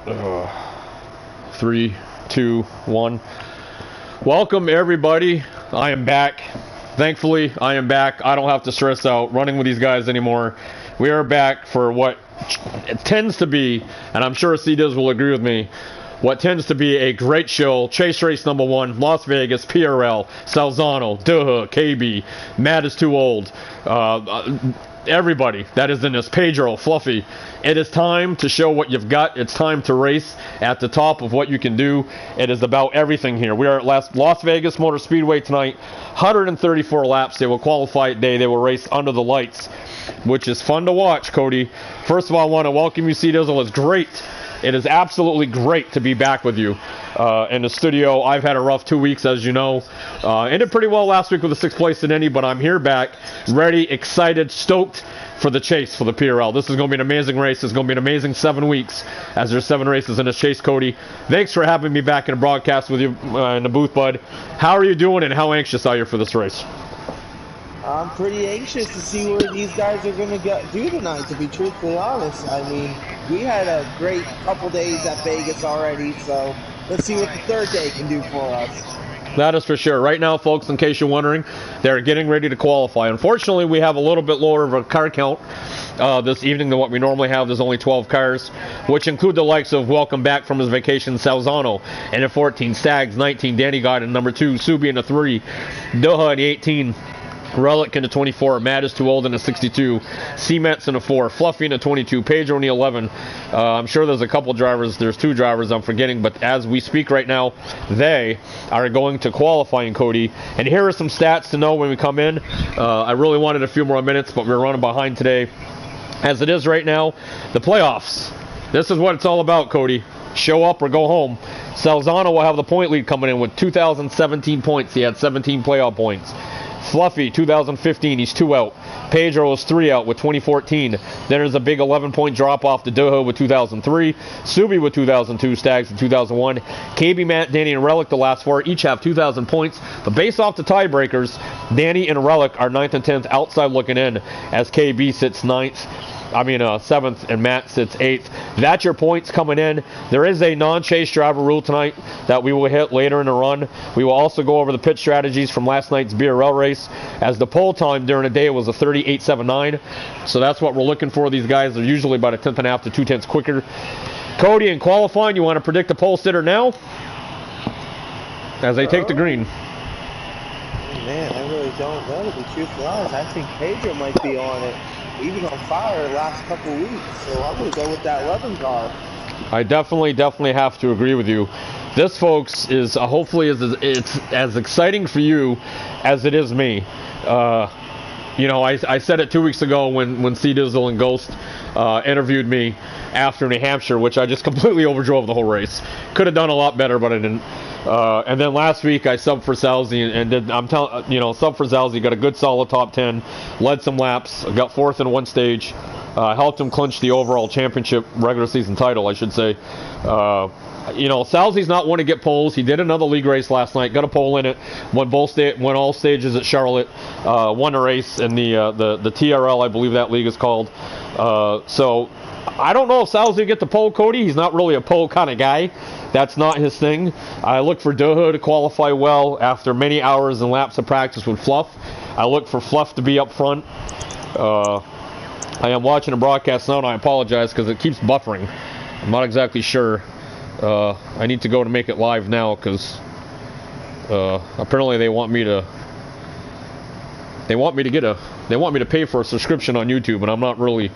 3, 2, 1. Welcome everybody. I am back. Thankfully, I am back. I don't have to stress out running with these guys anymore. We are back for what tends to be, and I'm sure C-Diz will agree with me, what tends to be a great show. Chase race number 1, Las Vegas, PRL, Salzano, Duh, KB, Matt is too old. Everybody that is in this, Pedro, Fluffy. It is time to show what you've got. It's time to race at the top of what you can do. It is about everything here. We are at Las Vegas Motor Speedway tonight. 134 laps. They will qualify today. They will race under the lights, which is fun to watch, Cody. First of all, I want to welcome you, C-Dizzle. It's great. It is absolutely great to be back with you in the studio. I've had a rough 2 weeks, as you know. Ended pretty well last week with a 6th place in Indy, but I'm here back, ready, excited, stoked for the chase for the PRL. This is going to be an amazing race. It's going to be an amazing 7 weeks, as there's 7 races in this chase, Cody. Thanks for having me back in a broadcast with you in the booth, bud. How are you doing, and how anxious are you for this race? I'm pretty anxious to see where these guys are going to do tonight, to be truthfully honest. I mean, we had a great couple days at Vegas already, so let's see what the third day can do for us. That is for sure. Right now, folks, in case you're wondering, they're getting ready to qualify. Unfortunately, we have a little bit lower of a car count this evening than what we normally have. There's only 12 cars, which include the likes of welcome back from his vacation, Salzano, and at 14, Stags, 19, Danny God in number 2, Subi in the 3, Doha in the 18, Relic in the 24, Matt is too old in the 62, C-Mets in the 4, Fluffy in the 22, Pedro in the 11. I'm sure there's a couple drivers, there's 2 drivers I'm forgetting, but as we speak right now, they are going to qualifying, Cody. And here are some stats to know when we come in. I really wanted a few more minutes, but we're running behind today. As it is right now, the playoffs. This is what it's all about, Cody. Show up or go home. Salzano will have the point lead coming in with 2017 points. He had 17 playoff points. Fluffy, 2015, he's 2 out. Pedro is 3 out with 2014. Then there's a big 11-point drop off to Doho with 2003. Subi with 2002, Stags with 2001. KB, Matt, Danny, and Relic, the last 4, each have 2,000 points. But based off the tiebreakers, Danny and Relic are 9th and 10th outside looking in, as KB sits 7th, and Matt sits 8th. That's your points coming in. There is a non-chase driver rule tonight that we will hit later in the run. We will also go over the pit strategies from last night's BRL race, as the pole time during the day was a 38.79. So that's what we're looking for. These guys are usually about a 10.5 to 2 tenths quicker. Cody, in qualifying, you want to predict the pole sitter now? As they take the green. Man, I really don't know, to be truthfully honest. I think Pedro might be on it. Even on fire the last couple weeks, so I'm going to go with that 11 car. I definitely have to agree with you. This, folks, is hopefully it's as exciting for you as it is me. I said it 2 weeks ago when C-Dizzle and Ghost interviewed me after New Hampshire, which I just completely overdrove the whole race. Could have done a lot better, but I didn't. And then last week I subbed for Salzi and did, sub for Salzi, got a good solid top 10, led some laps, got 4th in one stage, helped him clinch the overall championship regular season title, I should say. Salzi's not one to get poles. He did another league race last night, got a pole in it, won all stages at Charlotte, won a race in the TRL, I believe that league is called. So I don't know if Salzi will get the pole, Cody. He's not really a pole kind of guy. That's not his thing. I look for Doha to qualify well after many hours and laps of practice with Fluff. I look for Fluff to be up front. I am watching a broadcast now, and I apologize because it keeps buffering. I'm not exactly sure. I need to go to make it live now because apparently they want me to pay for a subscription on YouTube, and I'm not really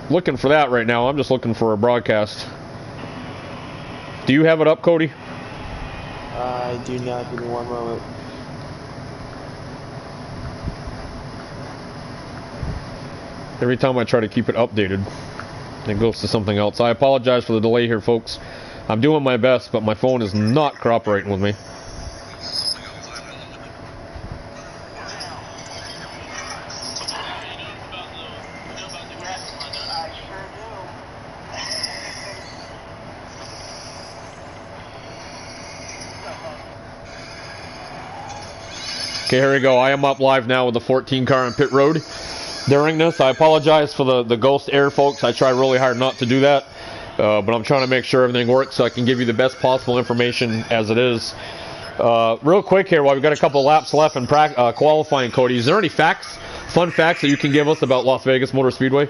looking for that right now. I'm just looking for a broadcast. Do you have it up, Cody? I do not. Give me one moment. Every time I try to keep it updated, it goes to something else. I apologize for the delay here, folks. I'm doing my best, but my phone is not cooperating with me. Okay, here we go. I am up live now with the 14 car on pit road. During this, I apologize for the ghost air, folks. I try really hard not to do that. but I'm trying to make sure everything works so I can give you the best possible information as it is. Real quick here, while we've got a couple laps left in qualifying, Cody, is there any fun facts that you can give us about Las Vegas Motor Speedway?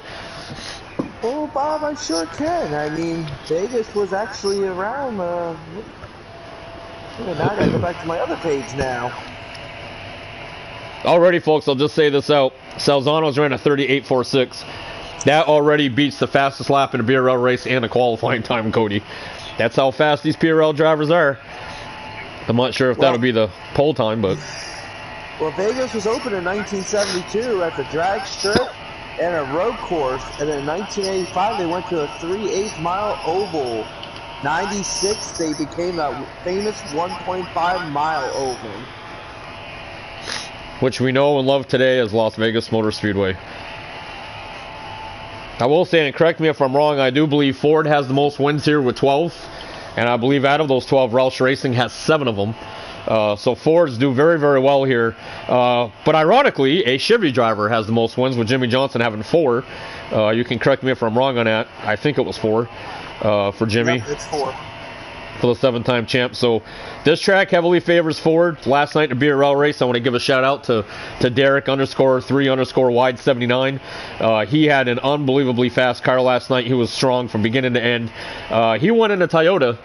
Oh, Bob, I sure can. I mean, Vegas was actually around. Now I gotta go back to my other page now. Alrighty, folks, I'll just say this out. Salzano's ran a 38.46. That already beats the fastest lap in a PRL race and a qualifying time, Cody. That's how fast these PRL drivers are. I'm not sure if that'll be the pole time, but... Well, Vegas was opened in 1972 at the drag strip and a road course, and then in 1985 they went to a 3/8 mile oval. 96 they became that famous 1.5 mile oval, which we know and love today as Las Vegas Motor Speedway. I will say, and correct me if I'm wrong, I do believe Ford has the most wins here with 12, and I believe out of those 12, Roush Racing has 7 of them. So Fords do very, very well here. But ironically, a Chevy driver has the most wins, with Jimmy Johnson having 4. You can correct me if I'm wrong on that. I think it was 4 for Jimmy. Yep, it's 4. For the 7-time champ. So this track heavily favors Ford. Last night in the BRL race, I want to give a shout out to Derek _3_wide79. He had an unbelievably fast car last night. He was strong from beginning to end. He went in a Toyota.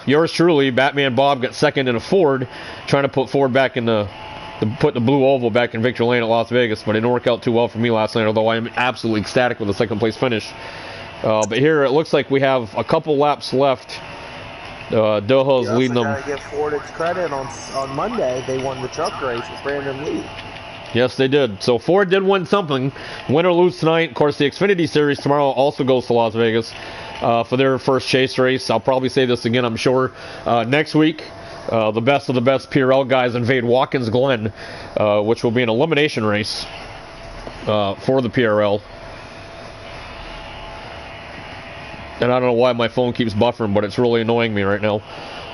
Yours truly, Batman Bob, got second in a Ford, trying to put Ford back in put the blue oval back in Victory Lane at Las Vegas, but it didn't work out too well for me last night, although I am absolutely ecstatic with the second place finish. But here it looks like we have a couple laps left. Doha's leading them. Gotta give Ford its credit. On Monday, they won the truck race with Brandon Lee. Yes, they did. So Ford did win something. Win or lose tonight. Of course, the Xfinity Series tomorrow also goes to Las Vegas for their first chase race. I'll probably say this again, I'm sure. Next week, the best of the best PRL guys invade Watkins Glen, which will be an elimination race for the PRL. And I don't know why my phone keeps buffering, but it's really annoying me right now.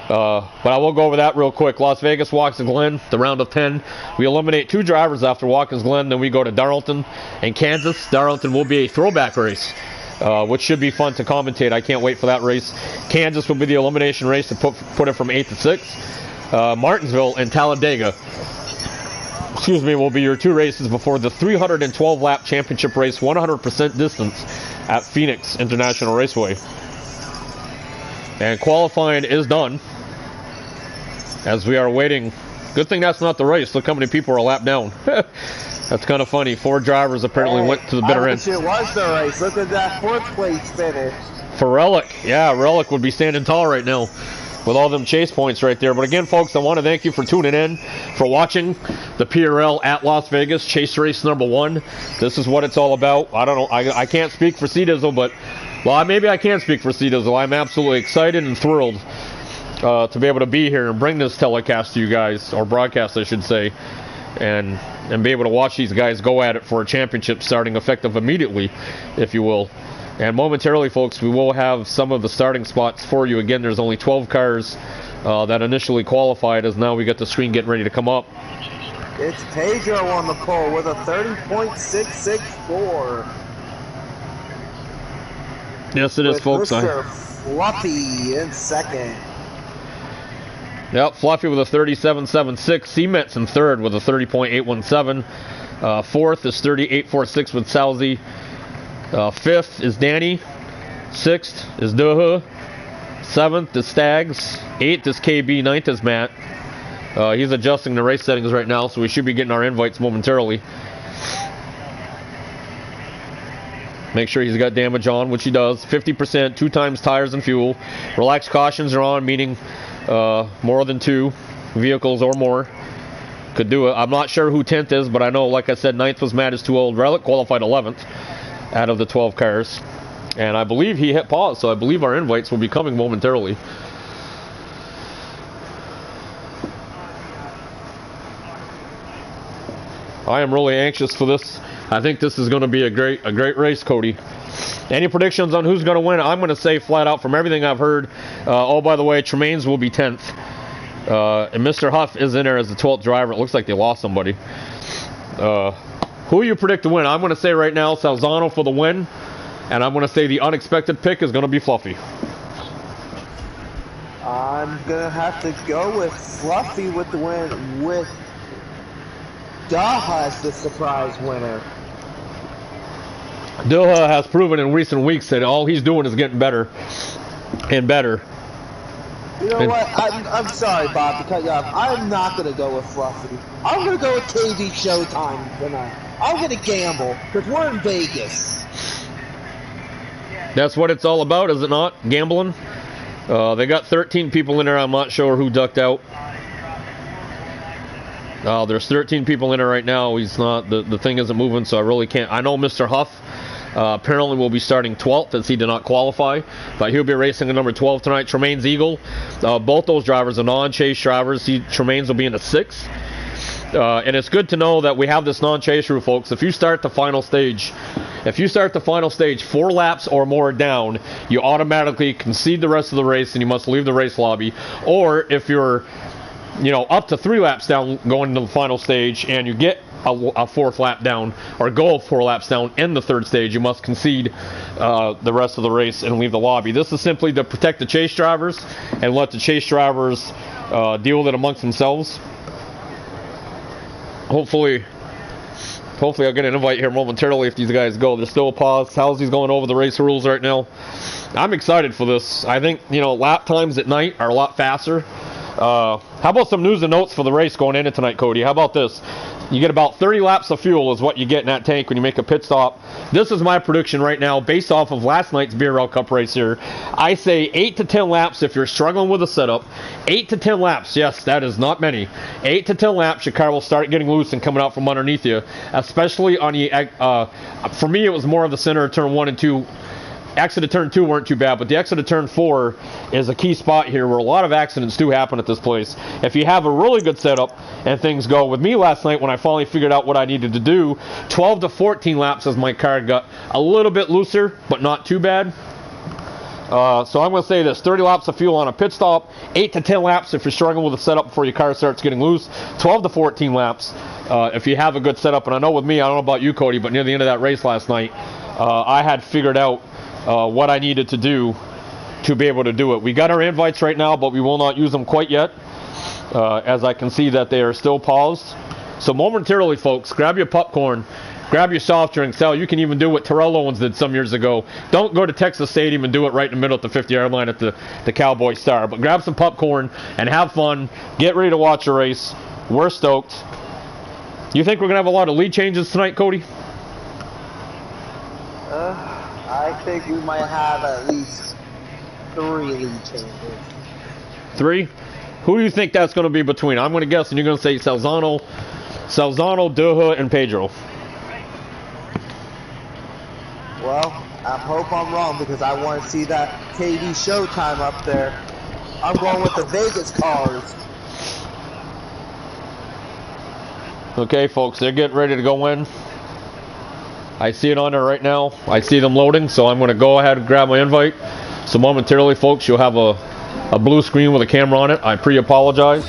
But I will go over that real quick. Las Vegas, Watkins Glen, the round of 10. We eliminate 2 drivers after Watkins Glen. Then we go to Darlington and Kansas. Darlington will be a throwback race, which should be fun to commentate. I can't wait for that race. Kansas will be the elimination race to put it from 8 to 6. Martinsville and Talladega, will be your 2 races before the 312-lap championship race, 100% distance at Phoenix International Raceway. And qualifying is done as we are waiting. Good thing that's not the race. Look how many people are a lap down. That's kind of funny. 4 drivers apparently went to the bitter end. It was the race. Look at that 4th place finish. For Relic. Yeah, Relic would be standing tall right now with all them chase points right there. But again, folks, I want to thank you for tuning in, for watching the PRL at Las Vegas Chase Race number 1. This is what it's all about. I don't know. I can't speak for C-Dizzle, but, well, maybe I can speak for C-Dizzle. I'm absolutely excited and thrilled to be able to be here and bring this telecast to you guys, or broadcast, I should say, and be able to watch these guys go at it for a championship starting effective immediately, if you will. And momentarily, folks, we will have some of the starting spots for you. Again, there's only 12 cars that initially qualified, as now we got the screen getting ready to come up. It's Pedro on the pole with a 30.664. Yes, it is, folks. Mr. Fluffy in second. Yep, Fluffy with a 37.76. Cements in third with a 30.817. Fourth is 38.46 with Salzi. 5th is Danny. 6th is Doha. 7th is Stags. 8th is KB. 9th is Matt. He's adjusting the race settings right now, so we should be getting our invites momentarily. Make sure he's got damage on, which he does. 50%, 2 times tires and fuel. Relaxed cautions are on, meaning more than 2 vehicles or more could do it. I'm not sure who 10th is, but I know, like I said, 9th was Matt is too old. Relic qualified 11th out of the 12 cars. And I believe he hit pause, so I believe our invites will be coming momentarily. I am really anxious for this. I think this is going to be a great race, Cody. Any predictions on who's going to win? I'm going to say flat out from everything I've heard. Oh, by the way, Tremaines will be 10th. And Mr. Huff is in there as the 12th driver. It looks like they lost somebody. Who you predict to win? I'm going to say right now, Salzano for the win. And I'm going to say the unexpected pick is going to be Fluffy. I'm gonna have to go with Fluffy with the win, with Daha as the surprise winner. Daha has proven in recent weeks that all he's doing is getting better and better. You know what? I'm sorry, Bob, to cut you off. I'm not gonna go with Fluffy. I'm gonna go with KD Showtime tonight. I'm gonna gamble because we're in Vegas. That's what it's all about, is it not? Gambling. They got 13 people in there. I'm not sure who ducked out. There's 13 people in there right now. He's not. The thing isn't moving, so I really can't. I know Mr. Huff apparently will be starting 12th as he did not qualify, but he'll be racing at number 12 tonight. Tremaine's Eagle. Both those drivers are non-chase drivers. Tremaine's will be in the 6th. And it's good to know that we have this non-chase rule, folks. If you start the final stage 4 laps or more down, you automatically concede the rest of the race and you must leave the race lobby. Or if you're, up to 3 laps down going into the final stage and you get a 4th lap down or go 4 laps down in the 3rd stage, you must concede the rest of the race and leave the lobby. This is simply to protect the chase drivers and let the chase drivers deal with it amongst themselves. Hopefully I'll get an invite here momentarily if these guys go. There's still a pause. Halsey's going over the race rules right now. I'm excited for this. I think, lap times at night are a lot faster. How about some news and notes for the race going into tonight, Cody? How about this? You get about 30 laps of fuel is what you get in that tank when you make a pit stop. This is my prediction right now based off of last night's PRL Cup race here. I say 8 to 10 laps if you're struggling with a setup. 8 to 10 laps, yes, that is not many. 8 to 10 laps, your car will start getting loose and coming out from underneath you, especially on the, for me it was more of the center of turn 1 and 2. Exit of turn 2 weren't too bad, but the exit of turn 4 is a key spot here where a lot of accidents do happen at this place. If you have a really good setup and things go, with me last night when I finally figured out what I needed to do, 12 to 14 laps as my car got a little bit looser, but not too bad. So I'm going to say this, 30 laps of fuel on a pit stop, 8 to 10 laps if you're struggling with a setup before your car starts getting loose, 12 to 14 laps if you have a good setup. And I know with me, I don't know about you, Cody, but near the end of that race last night, I had figured out what I needed to do to be able to do it. We got our invites right now, but we will not use them quite yet, as I can see that they are still paused. So momentarily, folks, grab your popcorn, grab your soft drinks. Hell, you can even do what Terrell Owens did some years ago. Don't go to Texas Stadium and do it right in the middle at the 50-yard line at the Cowboy Star, but grab some popcorn and have fun. Get ready to watch a race. We're stoked. You think we're going to have a lot of lead changes tonight, Cody? I think we might have at least 3 lead changes. 3? Who do you think that's going to be between? I'm going to guess, and you're going to say Salzano, Daha, and Pedro. Well, I hope I'm wrong because I want to see that KD Showtime up there. I'm going with the Vegas cars. Okay, folks, they're getting ready to go in. I see it on there right now. I see them loading, so I'm going to go ahead and grab my invite. So momentarily, folks, you'll have a blue screen with a camera on it. I pre-apologize,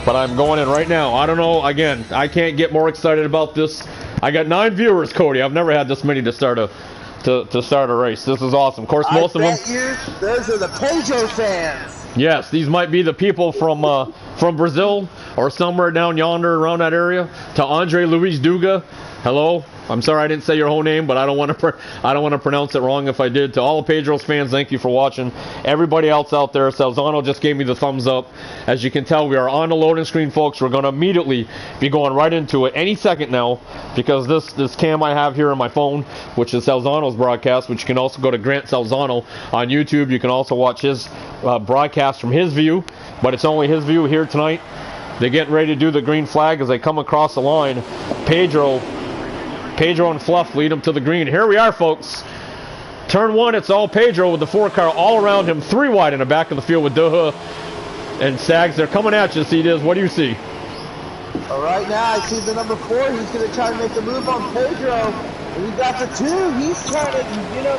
but I'm going in right now. I don't know. Again, I can't get more excited about this. I got 9 viewers, Cody. I've never had this many to start a race. This is awesome. Of course, most of them. Those are the Pedro fans. Yes, these might be the people from Brazil or somewhere down yonder around that area. To Andre Luis Duga, hello. I'm sorry I didn't say your whole name, but I don't want to pronounce it wrong if I did. To all of Pedro's fans, thank you for watching. Everybody else out there, Salzano just gave me the thumbs up. As you can tell, we are on the loading screen, folks. We're going to immediately be going right into it any second now, because this cam I have here on my phone, which is Salzano's broadcast, which you can also go to Grant Salzano on YouTube. You can also watch his broadcast from his view, but it's only his view here tonight. They're getting ready to do the green flag as they come across the line. Pedro and Fluff lead them to the green. Here we are, folks. Turn 1, it's all Pedro with the 4 car all around him. 3 wide in the back of the field with Daha and Sags. They're coming at you, C-Diz. What do you see? All right, now I see the number 4. He's going to try to make a move on Pedro. And he got the 2. He's trying to,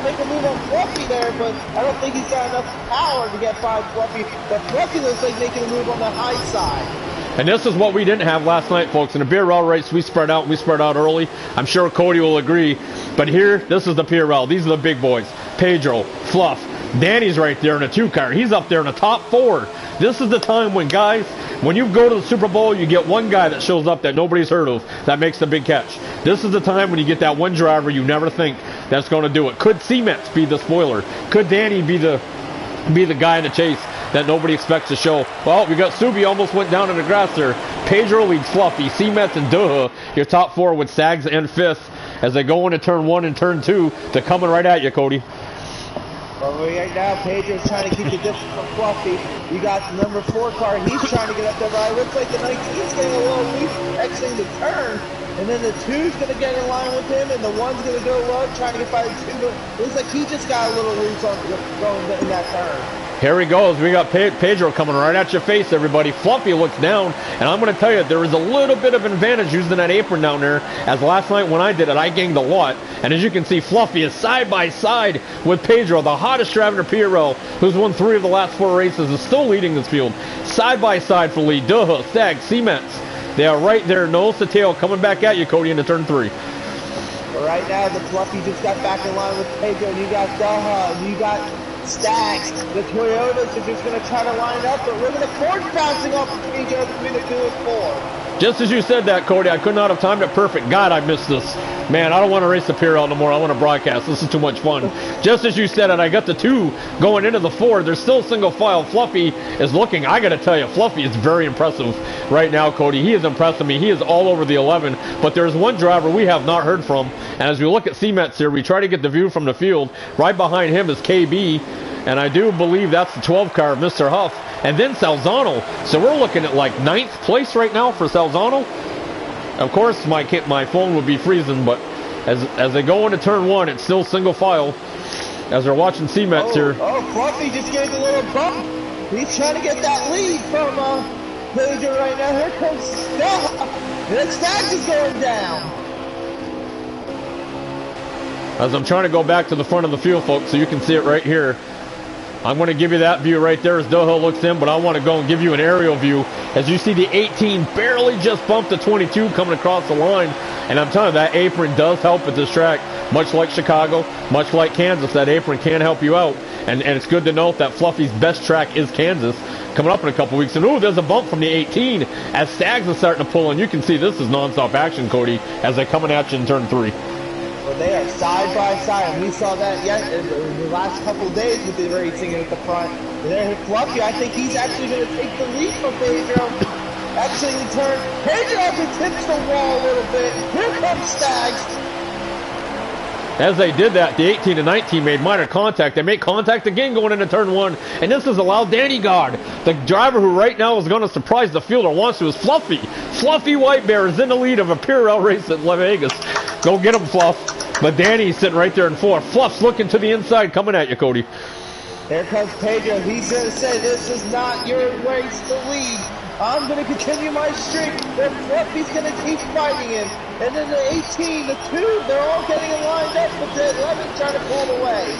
make a move on Fluffy there, but I don't think he's got enough power to get by Fluffy. But Fluffy looks like making a move on the high side. And this is what we didn't have last night, folks. In the PRL race, we spread out early. I'm sure Cody will agree. But here, this is the PRL. These are the big boys. Pedro, Fluff, Danny's right there in a 2-car. He's up there in the top 4. This is the time when, guys, when you go to the Super Bowl, you get one guy that shows up that nobody's heard of that makes the big catch. This is the time when you get that one driver you never think that's going to do it. Could Cements be the spoiler? Could Danny be the guy in the chase that nobody expects to show? Well, we got Subi almost went down in the grass there. Pedro leads Fluffy, Cements and Duha, your top 4 with Sags and Fifth as they go into turn 1 and turn 2. They're coming right at you, Cody. Well, right now, Pedro's trying to keep the distance from Fluffy. You got the number 4 car. He's trying to get up there, but it looks like the 19's getting a little loose exiting the turn. And then the 2's going to get in line with him, and the 1's going to go low, trying to get by the 2. It looks like he just got a little loose on going in that turn. Here he goes. We got Pedro coming right at your face, everybody. Fluffy looks down, and I'm going to tell you, there is a little bit of advantage using that apron down there, as last night when I did it, I gained a lot. And as you can see, Fluffy is side by side with Pedro, the hottest driver in PRL, who's won 3 of the last 4 races, is still leading this field. Side by side for lead. Duha, Stag, Cements. They are right there, nose to tail, coming back at you, Cody, into turn 3. Right now, the Fluffy just got back in line with Pedro, and you got Duha, and you got Stags. The Toyotas are just going to try to line up, but look at the Fords bouncing off between each other between the 2 and 4. Just as you said that, Cody, I could not have timed it perfect. God, I missed this. Man, I don't want to race the PRL no more. I want to broadcast. This is too much fun. Just as you said it, I got the 2 going into the 4. There's still single file. Fluffy is looking. I got to tell you, Fluffy is very impressive right now, Cody. He is impressing me. He is all over the 11. But there's one driver we have not heard from. And as we look at Cements here, we try to get the view from the field. Right behind him is KB. And I do believe that's the 12 car of Mr. Huff. And then Salzano. So we're looking at like 9th place right now for Salzano. Of course, my phone would be freezing, but as they go into turn 1, it's still single file. As they're watching Cements here. Oh, Fluffy just gave a little bump. He's trying to get that lead from Pedro right now. Here comes Stag. And Stag is going down. As I'm trying to go back to the front of the field, folks, so you can see it right here. I'm going to give you that view right there as Doha looks in, but I want to go and give you an aerial view as you see the 18 barely just bumped the 22 coming across the line. And I'm telling you, that apron does help at this track. Much like Chicago, much like Kansas, that apron can help you out. And it's good to note that Fluffy's best track is Kansas, coming up in a couple weeks. And ooh, there's a bump from the 18 as Stags is starting to pull. And you can see this is nonstop action, Cody, as they're coming at you in turn 3. Well, they are side by side, and we saw that in the last couple of days with the racing at the front. And there, Fluffy, I think he's actually going to take the lead from Pedro. Actually, in turn, Pedro actually tips the wall a little bit. Here comes Stags. As they did that, the 18 and 19 made minor contact. They make contact again going into turn 1. And this is allowed Danny God, the driver who right now is going to surprise the field or wants to, is Fluffy. Fluffy White Bear is in the lead of a PRL race at Las Vegas. Go get him, Fluff. But Danny's sitting right there in 4. Fluff's looking to the inside, coming at you, Cody. There comes Pedro. He's going to say, this is not your race to lead. I'm going to continue my streak. Then Fluffy's going to keep fighting him. And then the 18, the 2, they're all getting lined up, but the 11 trying to pull away.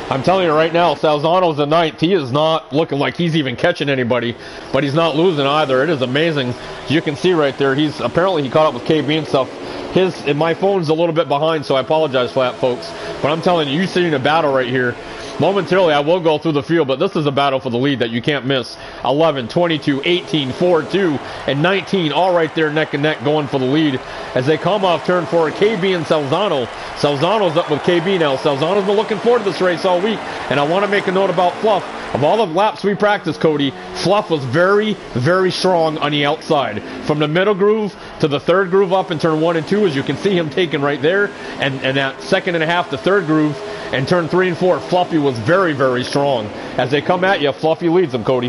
I'm telling you right now, Salzano's the 9th. He is not looking like he's even catching anybody, but he's not losing either. It is amazing. As you can see right there, he caught up with KB and stuff. My phone's a little bit behind, so I apologize for that, folks. But I'm telling you, you're seeing a battle right here. Momentarily, I will go through the field, but this is a battle for the lead that you can't miss. 11, 22, 18, 4, 2, and 19, all right there neck and neck going for the lead. As they come off turn 4, KB and Salzano. Salzano's up with KB now. Salzano's been looking forward to this race all week, and I want to make a note about Fluff. Of all the laps we practiced, Cody, Fluff was very, very strong on the outside. From the middle groove to the third groove up in turn 1 and 2, as you can see him taking right there, and that second and a half to third groove, and turn 3 and 4, Fluffy was very, very strong. As they come at you, Fluffy leads them, Cody.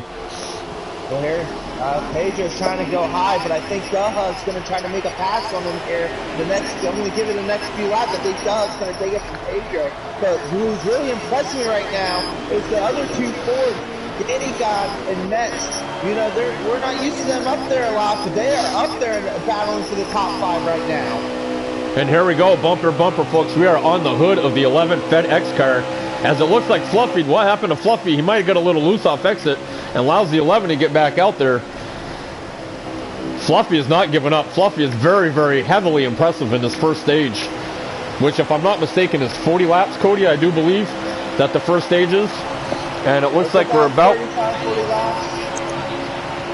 Well, here, Pedro's trying to go high, but I think Duha's going to try to make a pass on him here. I'm going to give it the next few laps. I think Duha's going to take it from Pedro. But who's really impressing me right now is the other 2 Fords, Danny God and Metz. You know, we're not used to them up there a lot, but they are up there battling for the top 5 right now. And here we go, bumper, bumper, folks. We are on the hood of the 11 FedEx car. As it looks like Fluffy, what happened to Fluffy? He might have got a little loose off exit and allows the 11 to get back out there. Fluffy is not giving up. Fluffy is very, very heavily impressive in this first stage, which, if I'm not mistaken, is 40 laps, Cody. I do believe that the first stage is. And it looks like we're about...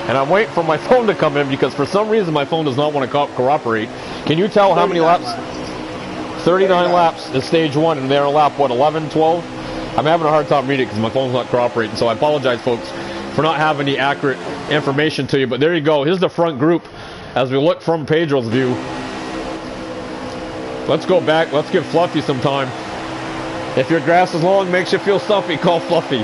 And I'm waiting for my phone to come in because for some reason my phone does not want to cooperate. Can you tell how many laps? 39 laps is stage 1, and they're on lap, what, 11, 12? I'm having a hard time reading it because my phone's not cooperating, so I apologize, folks, for not having the accurate information to you. But there you go. Here's the front group as we look from Pedro's view. Let's go back. Let's give Fluffy some time. If your grass is long, makes you feel stuffy, call Fluffy.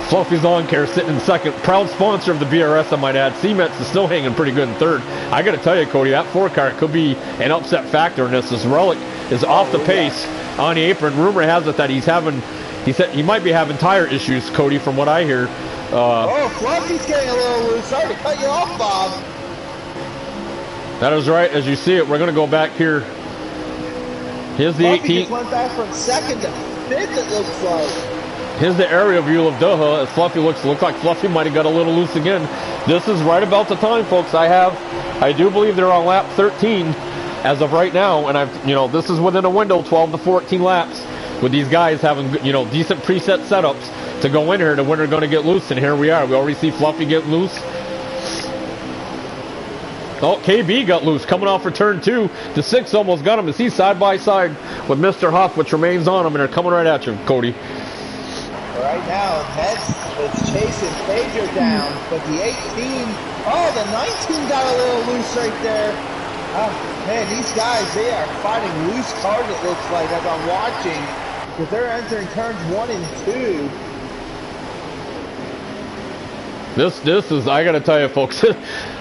Fluffy's Lawn Care sitting in second. Proud sponsor of the BRS, I might add. Cements is still hanging pretty good in third. I got to tell you, Cody, that 4-car could be an upset factor in this. This Relic is off the pace on the apron. Rumor has it that he said he might be having tire issues, Cody, from what I hear. Fluffy's getting a little loose. Sorry to cut you off, Bob. That is right. As you see it, we're going to go back here. Here's the Fluffy 18. just went back from second to fifth, it looks like. Here's the aerial view of Doha as Fluffy looks like Fluffy might have got a little loose again. This is right about the time, folks. I do believe they're on lap 13 as of right now, and this is within a window, 12 to 14 laps, with these guys having, decent preset setups to go in here to when they're going to get loose, and here we are. We already see Fluffy get loose. Oh, KB got loose coming off for turn 2. The 6 almost got him as he's side by side with Mr. Huff, which remains on him, and they're coming right at you, Cody. Right now, Heads is chasing Pedro down, but the 18, the 19 got a little loose right there. Oh, man, these guys, they are fighting loose cars, it looks like, as I'm watching, because they're entering turns 1 and 2. This is, I got to tell you, folks,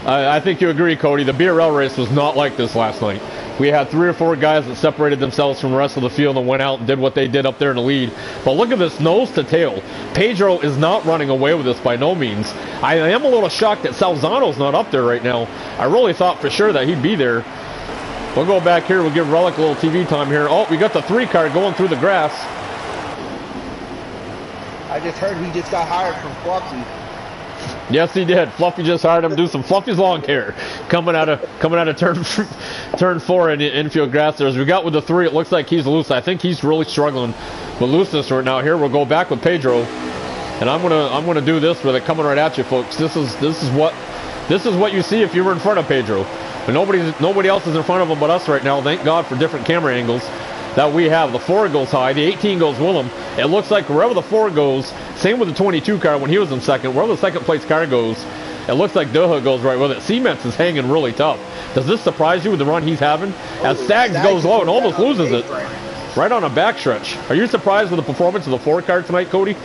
I think you agree, Cody, the BRL race was not like this last night. We had 3 or 4 guys that separated themselves from the rest of the field and went out and did what they did up there in the lead. But look at this nose to tail. Pedro is not running away with this by no means. I am a little shocked that Salzano's not up there right now. I really thought for sure that he'd be there. We'll go back here. We'll give Relic a little TV time here. Oh, we got the 3-car going through the grass. I just heard he just got hired from Fluffy. Yes, he did. Fluffy just hired him to do some Fluffy's Lawn Care coming out of turn 4 in the infield grass there. As we got with the 3, it looks like he's loose. I think he's really struggling with looseness right now. Here we'll go back with Pedro, and I'm gonna do this with it coming right at you, folks. This is what you see if you were in front of Pedro. But nobody else is in front of him but us right now. Thank God for different camera angles that we have. The 4 goes high, the 18 goes with him. It looks like wherever the 4 goes, same with the 22 car when he was in second, wherever the second place car goes, it looks like Doha goes right with it. Cements is hanging really tough. Does this surprise you with the run he's having? As Stags goes low and almost loses it right on a backstretch. Are you surprised with the performance of the 4 car tonight, Cody?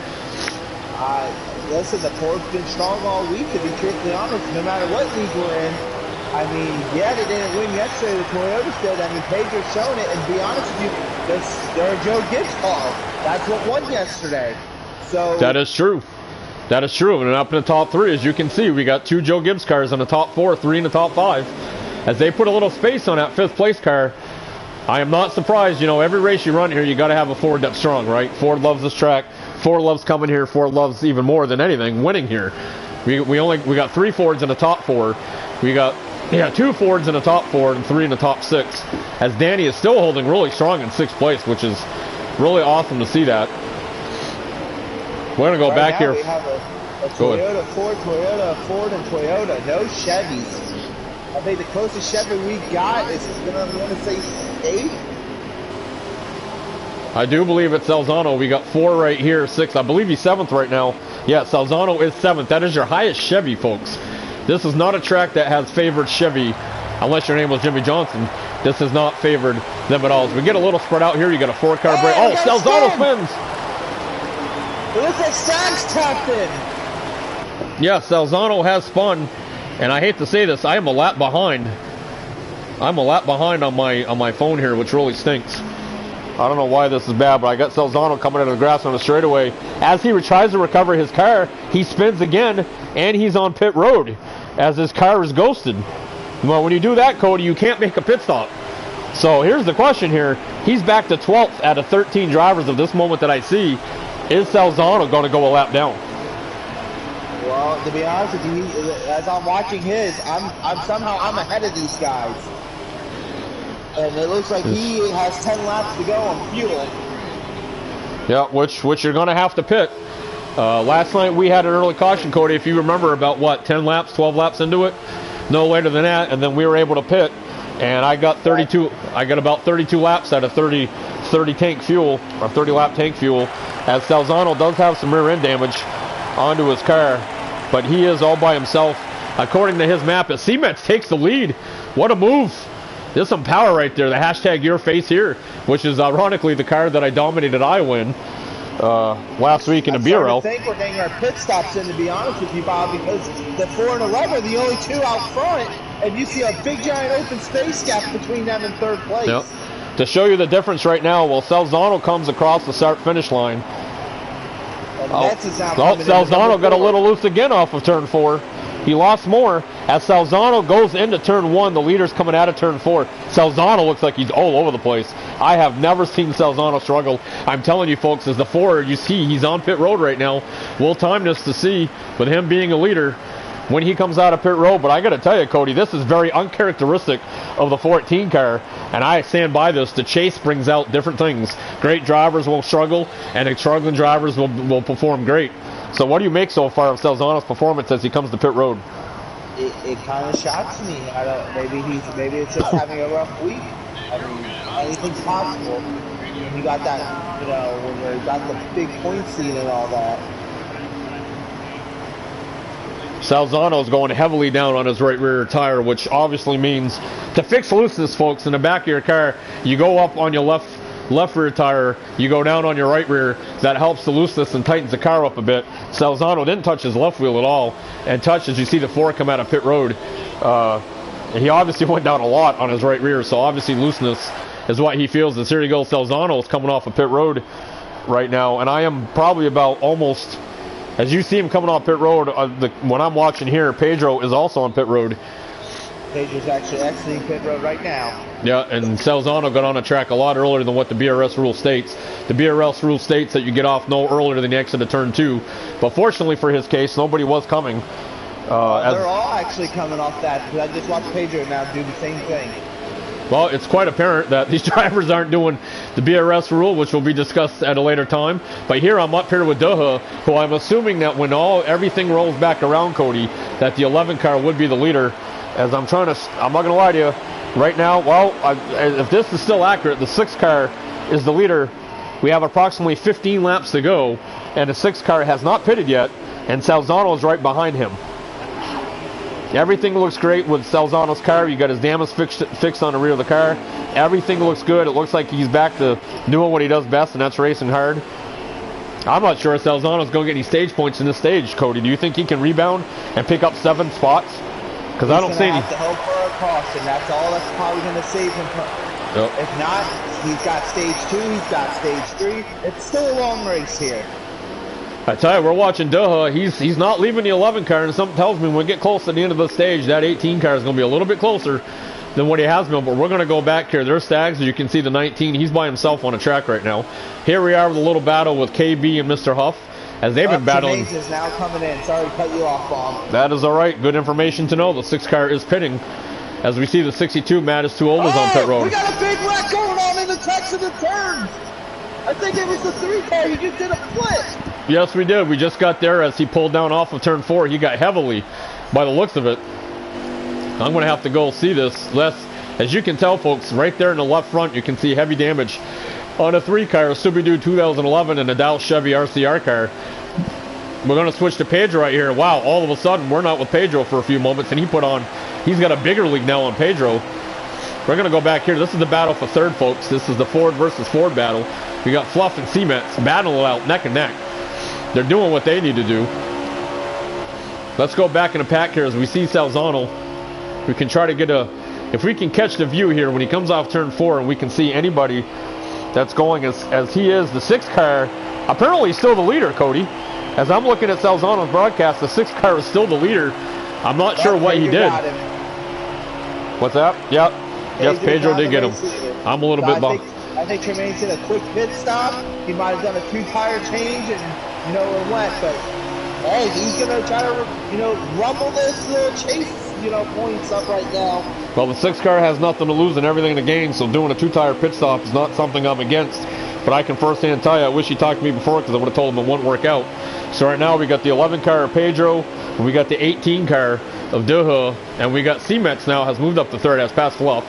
Listen, the 4's been strong all week, to be truthfully honest, no matter what league we're in. I mean, yeah, they didn't win yesterday, the Toyotas did. I mean, Pedro's shown it, and to be honest with you, they're a Joe Gibbs car. That's what won yesterday. So that is true. That is true. And up in the top 3, as you can see, we got 2 Joe Gibbs cars in the top 4, 3 in the top 5. As they put a little space on that 5th place car, I am not surprised. Every race you run here, you got to have a Ford that's strong, right? Ford loves this track. Ford loves coming here. Ford loves even more than anything winning here. We got 3 Fords in the top 4. We got 2 Fords in the top 4 and 3 in the top 6. As Danny is still holding really strong in 6th place, which is really awesome to see that. We're going to go back here. We have a Toyota, Ford, and Toyota. No Chevys. I think the closest Chevy we got is going to say 8th. I do believe it's Salzano. We got 4 right here, 6. I believe he's 7th right now. Yeah, Salzano is 7th. That is your highest Chevy, folks. This is not a track that has favored Chevy, unless your name was Jimmy Johnson. This has not favored them at all. As we get a little spread out here, you got a 4-car break. Oh, Salzano spins! It looks like Stags tapped in. Yeah, Salzano has spun, and I hate to say this, I am a lap behind. I'm a lap behind on my phone here, which really stinks. I don't know why this is bad, but I got Salzano coming out of the grass on the straightaway. As he tries to recover his car, he spins again, and he's on pit road as his car is ghosted. Well, when you do that, Cody, you can't make a pit stop. So here's the question here. He's back to 12th out of 13 drivers of this moment that I see. Is Salzano going to go a lap down? Well, to be honest with you, as I'm watching his, I'm somehow ahead of these guys, and it looks like he has 10 laps to go on fuel. Yeah, which you're going to have to pit. Last night we had an early caution, Cody, if you remember, about what, 10 laps, 12 laps into it, no later than that, and then we were able to pit, and I got 32. I got about 32 laps out of 30 tank fuel, or 30 lap tank fuel, as Salzano does have some rear end damage onto his car, but he is all by himself. According to his map, as Cements takes the lead. What a move. There's some power right there. The hashtag your face here, which is ironically the car that I dominated Iowa in last week in the PRL. I think we're getting our pit stops in, to be honest with you, Bob, because the 4 and 11 are the only two out front, and you see a big giant open space gap between them and third place. Yep. To show you the difference right now, well, Salzano comes across the start-finish line. Salzano got a little loose again off of turn 4. He lost more. As Salzano goes into turn 1, the leader's coming out of turn 4. Salzano looks like he's all over the place. I have never seen Salzano struggle. I'm telling you, folks, as the 4, you see he's on pit road right now. We'll time this to see, with him being a leader, when he comes out of pit road. But I got to tell you, Cody, this is very uncharacteristic of the 14 car, and I stand by this. The chase brings out different things. Great drivers will struggle, and struggling drivers will perform great. So what do you make so far of Salzano's performance as he comes to pit road? It kind of shocks me. Maybe it's just having a rough week. I mean, anything's possible. When you got that, when you got the big point seed and all that. Salzano's going heavily down on his right rear tire, which obviously means to fix looseness, folks, in the back of your car, you go up on your left rear tire, you go down on your right rear. That helps the looseness and tightens the car up a bit. Salzano didn't touch his left wheel at all, and touched, as you see the 4 come out of pit road. He obviously went down a lot on his right rear, so obviously looseness is what he feels. As here you go, Salzano is coming off of pit road right now, and I am probably about almost, as you see him coming off pit road, when I'm watching here, Pedro is also on pit road. Pedro's actually exiting pit road right now. Yeah, and Salzano got on the track a lot earlier than what the BRS rule states. The BRS rule states that you get off no earlier than the exit of turn 2. But fortunately for his case, nobody was coming. They're all actually coming off that, because I just watched Pedro now do the same thing. Well, it's quite apparent that these drivers aren't doing the BRS rule, which will be discussed at a later time. But here I'm up here with Doha, who I'm assuming that when everything rolls back around, Cody, that the 11 car would be the leader. As I'm not going to lie to you, right now, if this is still accurate, the 6 car is the leader. We have approximately 15 laps to go, and the 6 car has not pitted yet, and Salzano is right behind him. Everything looks great with Salzano's car. You got his damage fixed on the rear of the car. Everything looks good. It looks like he's back to doing what he does best, and that's racing hard. I'm not sure if Salzano's going to get any stage points in this stage, Cody. Do you think he can rebound and pick up 7 spots? Because I don't see any. He's going to have to hope for a caution. That's all that's probably going to save him. Yep. If not, he's got stage 2, he's got stage 3. It's still a long race here. I tell you, we're watching Doha. He's not leaving the 11 car, and something tells me when we get close to the end of the stage, that 18 car is going to be a little bit closer than what he has been. But we're going to go back here. There's Stags, as you can see, the 19. He's by himself on the track right now. Here we are with a little battle with KB and Mr. Huff, as they've been battling. Is now coming in. Sorry to cut you off, Bob. That is all right. Good information to know. The 6 car is pitting. As we see, the 62 Mattis Too Old is on pit road. We got a big wreck going on in the text of the turn. I think it was the 3 car. He just did a flip. Yes, we did. We just got there as he pulled down off of turn 4. He got heavily, by the looks of it. I'm going to have to go see this. As you can tell, folks, right there in the left front, you can see heavy damage on a 3 car, a Subaru 2011 and a Dow Chevy RCR car. We're going to switch to Pedro right here. Wow, all of a sudden, we're not with Pedro for a few moments, and he's got a bigger lead now on Pedro. We're going to go back here. This is the battle for third, folks. This is the Ford versus Ford battle. We got Fluff and Cements battling it out neck and neck. They're doing what they need to do. Let's go back in the pack here as we see Salzano. We can try to get if we can catch the view here when he comes off turn 4, and we can see anybody that's going as he is. The 6 car, apparently still the leader, Cody. As I'm looking at Salzano's broadcast, the 6 car is still the leader. I'm not sure what he did. What's that? Yep. Yes, Pedro did get him. I'm a little bit bummed. I think Tremaine's did a quick pit stop. He might have done a 2-tire change and it went, but Hey, he's going to try to, rumble this little chase, points up right now. Well, the 6 car has nothing to lose and everything to gain, so doing a 2-tire pit stop is not something I'm against. But I can firsthand tell you, I wish he talked to me before because I would have told him it wouldn't work out. So right now we got the 11 car of Pedro, and we got the 18 car of Duha, and we got C-Metz now has moved up to third, has passed Fluff.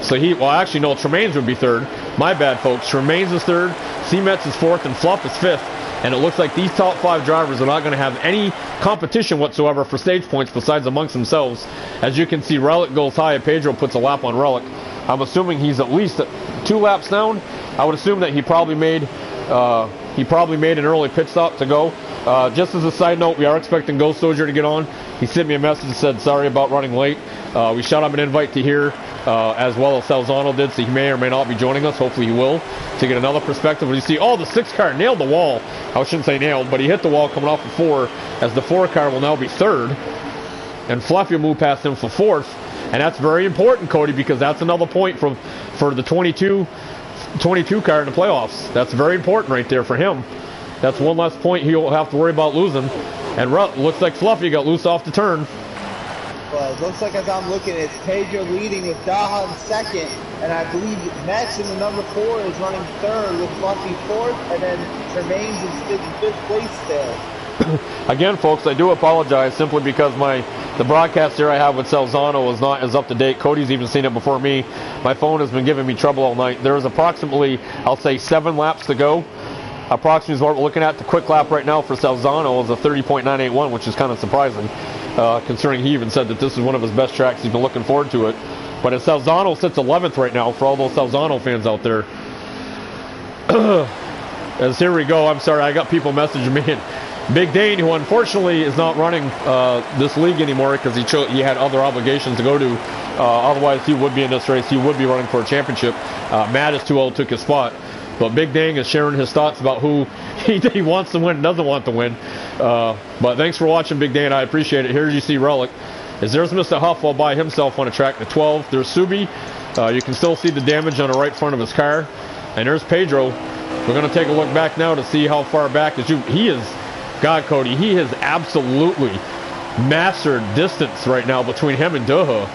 So actually no, Tremaines would be third. My bad, folks. Tremaines is third, C-Metz is fourth, and Fluff is fifth. And it looks like these top 5 drivers are not going to have any competition whatsoever for stage points besides amongst themselves. As you can see, Relic goes high, and Pedro puts a lap on Relic. I'm assuming he's at least 2 laps down. I would assume that he probably made an early pit stop to go. Just as a side note, we are expecting Ghost Soldier to get on. He sent me a message and said sorry about running late. We shot him an invite to here, as well as Salzano did, so he may or may not be joining us. Hopefully he will, to get another perspective. But you see, the 6 car nailed the wall. I shouldn't say nailed, but he hit the wall coming off of 4, as the 4 car will now be third. And Fluffy will move past him for 4th. And that's very important, Cody, because that's another point for the 22 car in the playoffs. That's very important right there for him. That's one less point he'll have to worry about losing. And looks like Fluffy got loose off the turn. Well, it looks like as I'm looking, it's Pedro leading with Daha in second, and I believe Metz in the number 4 is running third with Fluffy fourth, and then Tremaines is in fifth place still. Again, folks, I do apologize simply because the broadcast here I have with Salzano is not as up to date. Cody's even seen it before me. My phone has been giving me trouble all night. There is approximately, I'll say, 7 laps to go. Approximately is what we're looking at. The quick lap right now for Salzano is a 30.981, which is kind of surprising, considering he even said that this is one of his best tracks. He's been looking forward to it. But as Salzano sits 11th right now, for all those Salzano fans out there, as here we go, I'm sorry, I got people messaging me. And Big Dane, who unfortunately is not running this league anymore because he had other obligations to go to. Otherwise, he would be in this race. He would be running for a championship. Matt is too old, took his spot. But Big Dang is sharing his thoughts about who he wants to win and doesn't want to win. But thanks for watching, Big Dang. I appreciate it. Here you see Relic. There's Mr. Huff all by himself on a track to 12. There's Subi. You can still see the damage on the right front of his car. And there's Pedro. We're going to take a look back now to see how far back he is. God, Cody, he has absolutely mastered distance right now between him and Duha.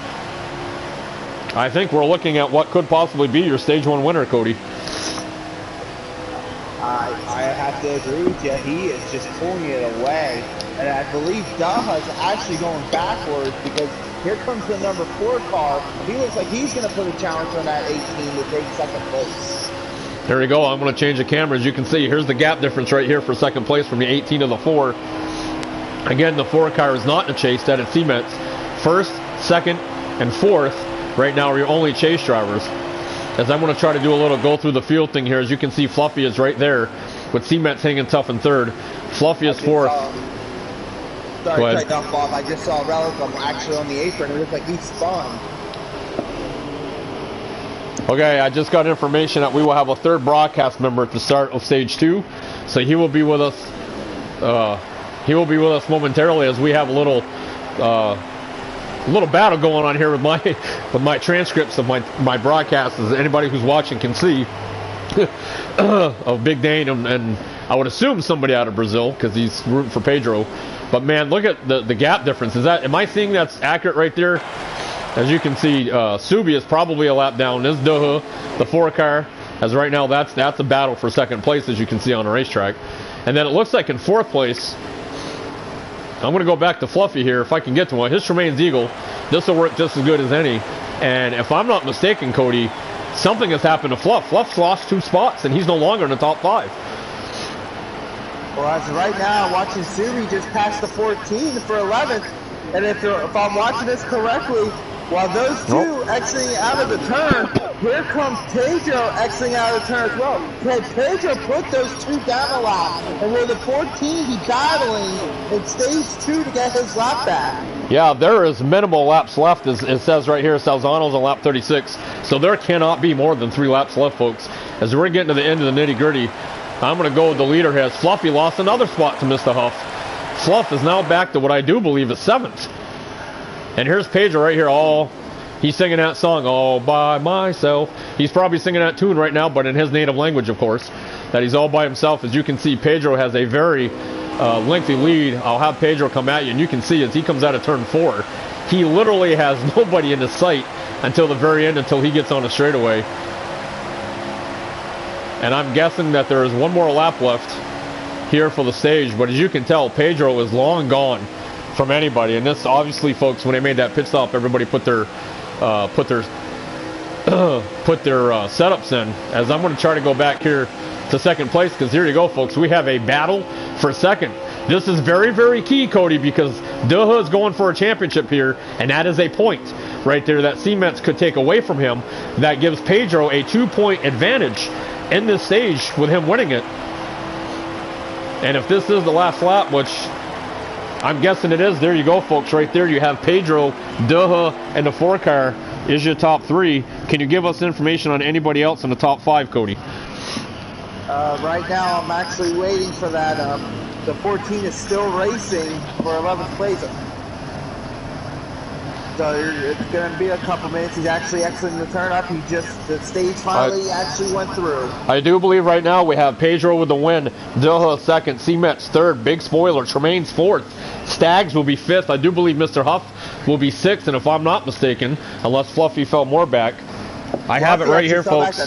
I think we're looking at what could possibly be your stage 1 winner, Cody. I have to agree with you. He is just pulling it away. And I believe Daha's actually going backwards because here comes the number 4 car. He looks like he's going to put a challenge on that 18 to take second place. There we go. I'm going to change the camera. As you can see, here's the gap difference right here for second place from the 18 to the 4. Again, the 4 car is not in a chase. That is C-Metz. First, second, and fourth right now are your only chase drivers. As I'm going to try to do a little go through the field thing here. As you can see, Fluffy is right there with C-Metz hanging tough in third. Fluffy is fourth. Sorry to cut off, Bob. I just saw Relic actually on the apron. It looks like he spun. Okay, I just got information that we will have a third broadcast member at the start of stage 2. So he will be with us. He will be with us momentarily as we have a little battle going on here with my transcripts of my broadcasts, as anybody who's watching can see, of Big Dane and I would assume somebody out of Brazil because he's rooting for Pedro. But man, look at the gap difference. Am I seeing that's accurate right there? As you can see, Subi is probably a lap down. This Duha, the 4 car, as right now that's a battle for second place, as you can see on the racetrack. And then it looks like in 4th place, I'm going to go back to Fluffy here if I can get to one. His Tremaine's Eagle. This will work just as good as any. And if I'm not mistaken, Cody, something has happened to Fluff. Fluff's lost 2 spots, and he's no longer in the top 5. Well, as of right now, watching Subi just passed the 14 for 11th. And if I'm watching this correctly, while those 2 exiting out of the turn, here comes Pedro exiting out of the turn as well. Can Pedro put those 2 down a lap? And will the 14 be battling in stage 2 to get his lap back? Yeah, there is minimal laps left. As it says right here, Salzano's on lap 36. So there cannot be more than 3 laps left, folks. As we're getting to the end of the nitty-gritty, I'm going to go with the leader here. Fluffy lost another spot to Mr. Huff. Fluff is now back to what I do believe is 7th. And here's Pedro right here. He's singing that song all by myself. He's probably singing that tune right now, but in his native language, of course, that he's all by himself. As you can see, Pedro has a very lengthy lead. I'll have Pedro come at you, and you can see as he comes out of turn 4, he literally has nobody in his sight until the very end, until he gets on a straightaway. And I'm guessing that there is one more lap left here for the stage, but as you can tell, Pedro is long gone from anybody. And this, obviously, folks, when they made that pit stop, everybody put their setups in. As I'm going to try to go back here to second place, because here you go, folks, we have a battle for second. This is very, very key, Cody, because Duha is going for a championship here, and that is a point right there that Siemens could take away from him. That gives Pedro a 2-point advantage in this stage with him winning it. And if this is the last lap, which I'm guessing it is, there you go, folks. Right there you have Pedro, Duha, and the 4 car is your top 3. Can you give us information on anybody else in the top 5, Cody? Right now I'm actually waiting for that. The 14 is still racing for 11th place. So it's going to be a couple minutes. He's actually exiting the turn up. The stage finally actually went through. I do believe right now we have Pedro with the win, Duha second, C-Metz third, big spoiler, Tremaine's fourth, Stags will be fifth. I do believe Mr. Huff will be sixth, and if I'm not mistaken, unless Fluffy fell more back, I have it right here, folks.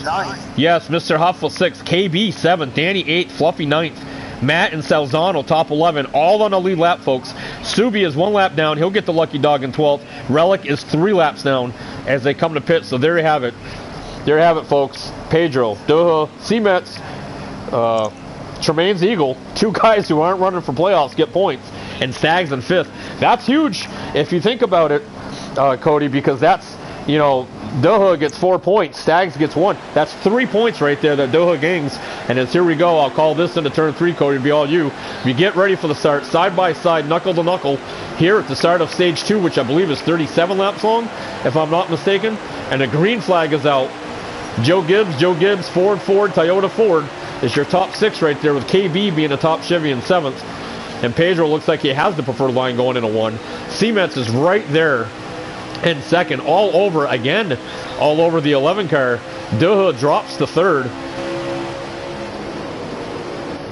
Yes, Mr. Huff was sixth, KB seventh, Danny eighth, Fluffy ninth, Matt and Salzano top 11, all on the lead lap, folks. Subi is 1 lap down. He'll get the lucky dog in 12th. Relic is 3 laps down as they come to pit. So there you have it. There you have it, folks. Pedro, Duha, C-Metz, Tremaine's Eagle, 2 guys who aren't running for playoffs get points, and Stags in 5th. That's huge if you think about it, Cody, because that's, you know, Duha gets 4 points, Stags gets 1. That's 3 points right there that Duha gains. And as here we go, I'll call this into turn 3, Cody, to be all you. You get ready for the start, side by side, knuckle to knuckle, here at the start of stage 2, which I believe is 37 laps long, if I'm not mistaken. And the green flag is out. Joe Gibbs, Ford, Toyota Ford is your top 6 right there, with KB being the top Chevy in 7th. And Pedro looks like he has the preferred line going into 1. Siemens is right there in second, all over the 11 car. Duha drops to 3rd.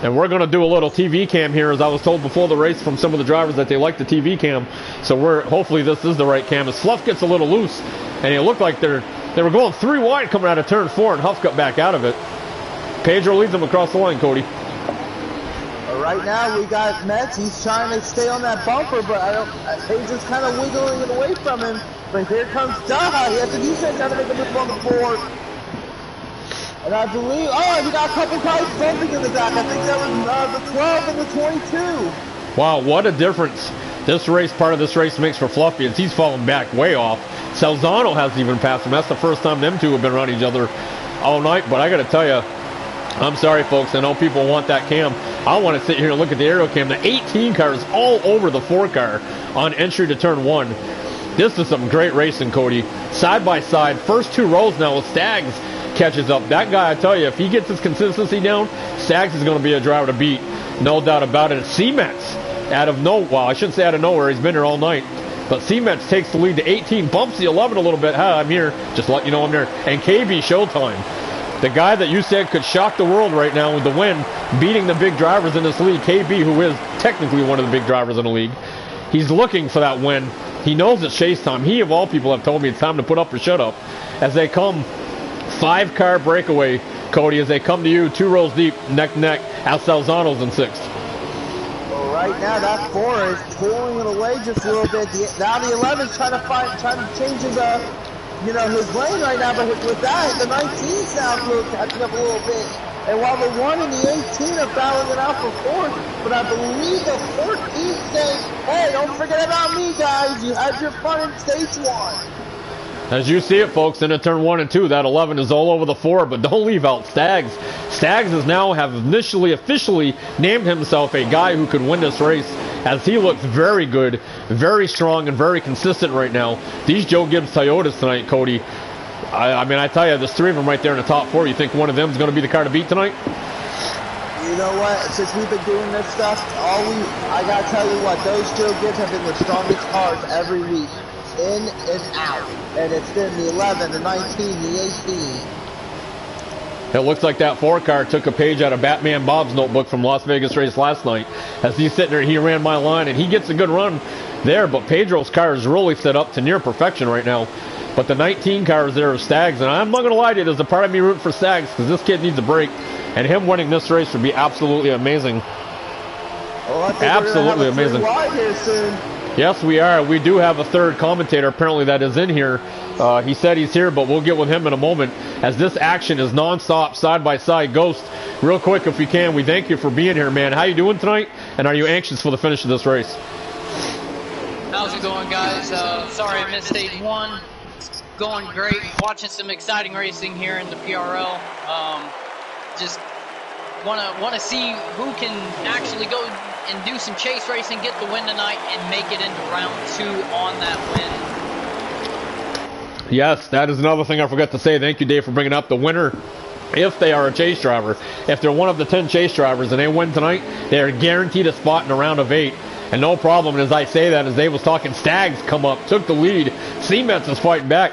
And we're going to do a little TV cam here, as I was told before the race from some of the drivers that they like the TV cam. So hopefully this is the right cam. As Fluff gets a little loose, and it looked like they were going 3 wide coming out of turn 4, and Huff got back out of it. Pedro leads them across the line, Cody. Right now we got Metz. He's trying to stay on that bumper, but Pedro's kind of wiggling it away from him. But here comes Duha. He has to do something to make a move on the board. And I believe, he got a couple guys bumping in the back. I think that was the 12 and the 22. Wow, what a difference part of this race makes for Fluffy, as he's fallen back way off. Salzano hasn't even passed him. That's the first time them two have been around each other all night. But I got to tell you, I'm sorry, folks. I know people want that cam. I want to sit here and look at the aero cam. The 18 car is all over the 4 car on entry to turn 1. This is some great racing, Cody. Side by side, first 2 rows now with Stags catches up. That guy, I tell you, if he gets his consistency down, Stags is going to be a driver to beat. No doubt about it. Siemens, I shouldn't say out of nowhere. He's been here all night. But Siemens takes the lead to 18, bumps the 11 a little bit. I'm here. Just let you know I'm there. And KB Showtime. The guy that you said could shock the world right now with the win, beating the big drivers in this league, KB, who is technically one of the big drivers in the league. He's looking for that win. He knows it's chase time. He, of all people, have told me it's time to put up or shut up. As they come, 5-car breakaway, Cody, as they come to you, 2 rows deep, neck to neck, as Salzano's in 6th. Well, right now, that 4 is pulling it away just a little bit. Now the 11's trying to change his his lane right now, but with that, the 19's now catching up a little bit. And while the 1 and the 18 are battling it out for 4th, but I believe the 14's saying, hey, don't forget about me, guys. You had your fun in stage 1. As you see it, folks, into turn 1 and 2, that 11 is all over the 4, but don't leave out Stags. Stags have officially named himself a guy who could win this race, as he looks very good, very strong, and very consistent right now. These Joe Gibbs Toyotas tonight, Cody, I mean, I tell you, there's 3 of them right there in the top 4. You think one of them is going to be the car to beat tonight? You know what? Since we've been doing this stuff, I got to tell you what, those Joe Gibbs have been the strongest cars every week, in and out. And it's been the 11, the 19, the 18. It looks like that 4 car took a page out of Batman Bob's notebook from Las Vegas race last night. As he's sitting there, he ran my line, and he gets a good run there, but Pedro's car is really set up to near perfection right now. But the 19 car is there of Stags, and I'm not going to lie to you, there's a part of me rooting for Stags because this kid needs a break, and him winning this race would be absolutely amazing. Well, absolutely amazing. Yes, we are. We do have a third commentator apparently that is in here. He said he's here, but we'll get with him in a moment as this action is nonstop, side by side. Ghost, real quick if you can, we thank you for being here, man. How you doing tonight, and are you anxious for the finish of this race? How's it going, guys? Sorry I missed stage 1. Going great. Watching some exciting racing here in the PRL. Just want to see who can actually go and do some chase racing, get the win tonight, and make it into round 2 on that win. Yes, that is another thing I forgot to say. Thank you, Dave, for bringing up the winner. If they are a chase driver, if they're one of the 10 chase drivers and they win tonight, they are guaranteed a spot in a round of 8. And no problem. And as I say that, as Dave was talking, Stags come up, took the lead. Cements is fighting back.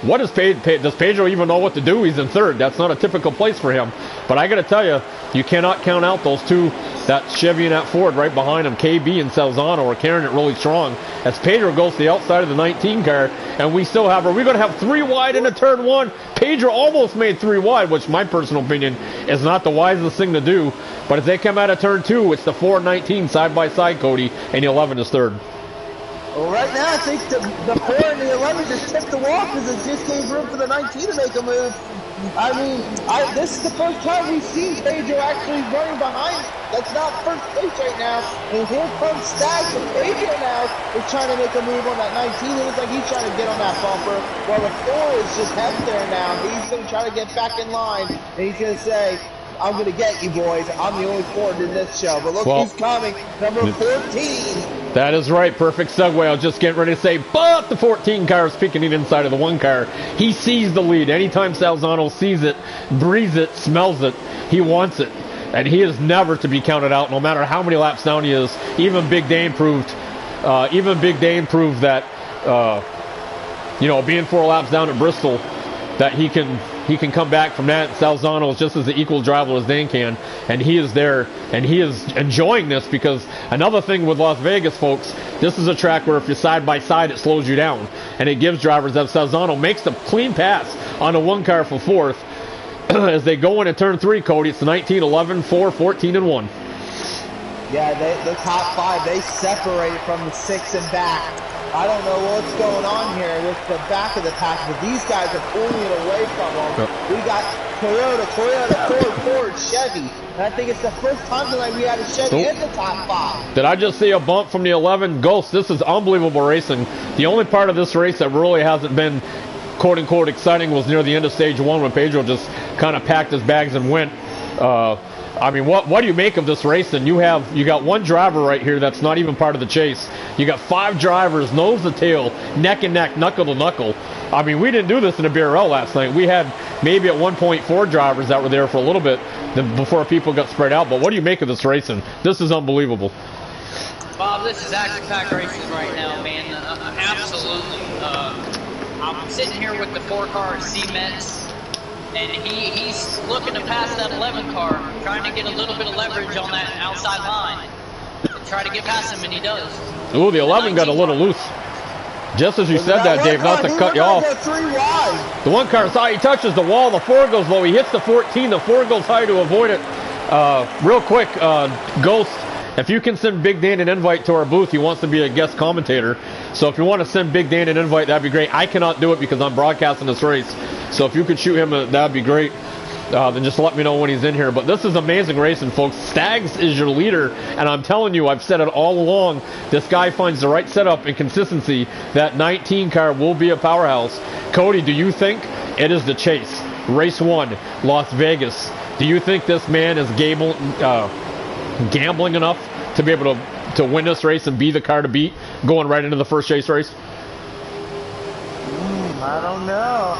What does Pedro even know what to do? He's in third. That's not a typical place for him. But I got to tell you, you cannot count out those two, that Chevy and that Ford right behind him. KB and Salzano are carrying it really strong. As Pedro goes to the outside of the 19 car, and we still have, are we going to have 3 wide in the turn 1? Pedro almost made 3 wide, which my personal opinion is not the wisest thing to do. But as they come out of turn 2, it's the 4 and 19 side by side, Cody, and the 11 is third. Well, right now, I think the 4 and the 11 just tipped the wall because it just gave room for the 19 to make a move. I mean, this is the first time we've seen Pedro actually running behind. That's not first place right now. And here comes Stags, and Pedro now is trying to make a move on that 19. It looks like he's trying to get on that bumper. While the 4 is just heading there now. He's going to try to get back in line, and he's going to say, I'm going to get you boys. I'm the only Ford in this show. But look who's coming. Number 14. That is right. Perfect segue. I was just getting ready to say, but the 14 car is peeking in inside of the 1 car. He sees the lead. Anytime Salzano sees it, breathes it, smells it, he wants it. And he is never to be counted out, no matter how many laps down he is. Even Big Dane proved that, being 4 laps down at Bristol, that he can come back from that. Salzano is just as an equal driver as Dane can, and he is there, and he is enjoying this because another thing with Las Vegas, folks, this is a track where if you're side by side, it slows you down, and it gives drivers, as Salzano makes the clean pass on a 1 car for 4th, as they go into turn 3, Cody, it's 19, 11, 4, 14, and 1. Yeah, the top 5, they separated from the 6 and back. I don't know what's going on here with the back of the pack, but these guys are pulling it away from them. Yep. We got Toyota, Ford, Chevy. And I think it's the first time tonight we had a Chevy in the top 5. Did I just see a bump from the 11? Ghost, this is unbelievable racing. The only part of this race that really hasn't been quote-unquote exciting was near the end of stage 1 when Pedro just kind of packed his bags and went. I mean, what do you make of this race? And you got 1 driver right here that's not even part of the chase. You got 5 drivers, nose to tail, neck and neck, knuckle to knuckle. I mean, we didn't do this in the PRL last night. We had maybe at one point 4 drivers that were there for a little bit before people got spread out. But what do you make of this racing? This is unbelievable. Bob, this is action-packed racing right now, man. Absolutely. I'm sitting here with the 4 car Cements. And he's looking to pass that 11 car, trying to get a little bit of leverage on that outside line. Try to get past him, and he does. Ooh, the 11 got a little loose. Just as you said that, Dave, not to cut you off. The 1 car, he touches the wall, the 4 goes low, he hits the 14, the 4 goes high to avoid it. Real quick, Ghost, if you can send Big Dan an invite to our booth, he wants to be a guest commentator. So if you want to send Big Dan an invite, that'd be great. I cannot do it because I'm broadcasting this race. So if you could shoot him, that'd be great. Then just let me know when he's in here. But this is amazing racing, folks. Stags is your leader, and I'm telling you, I've said it all along. This guy finds the right setup and consistency. That 19 car will be a powerhouse. Cody, do you think it is the chase? Race 1, Las Vegas. Do you think this man is gambling enough to be able to win this race and be the car to beat going right into the first chase race? I don't know.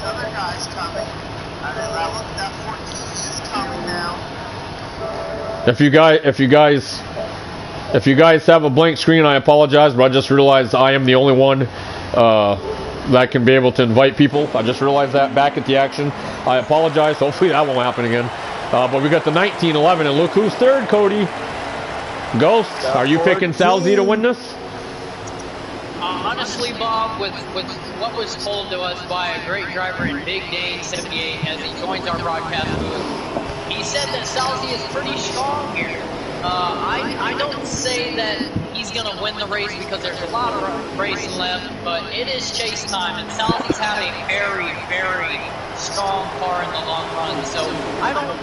Other guys coming. That 14 is coming now. If you guys have a blank screen, I apologize, but I just realized I am the only one that can be able to invite people. I just realized that back at the action. I apologize. Hopefully that won't happen again. But we got the 1911, and look who's third, Cody. Ghost, are you picking Salzy to win this? Honestly, Bob, with what was told to us by a great driver in Big Dane 78 as he joins our broadcast booth, he said that Salzy is pretty strong here. I don't say that he's going to win the race because there's a lot of racing left, but it is chase time, and Salzy's have a very, very strong car in the long run, so I don't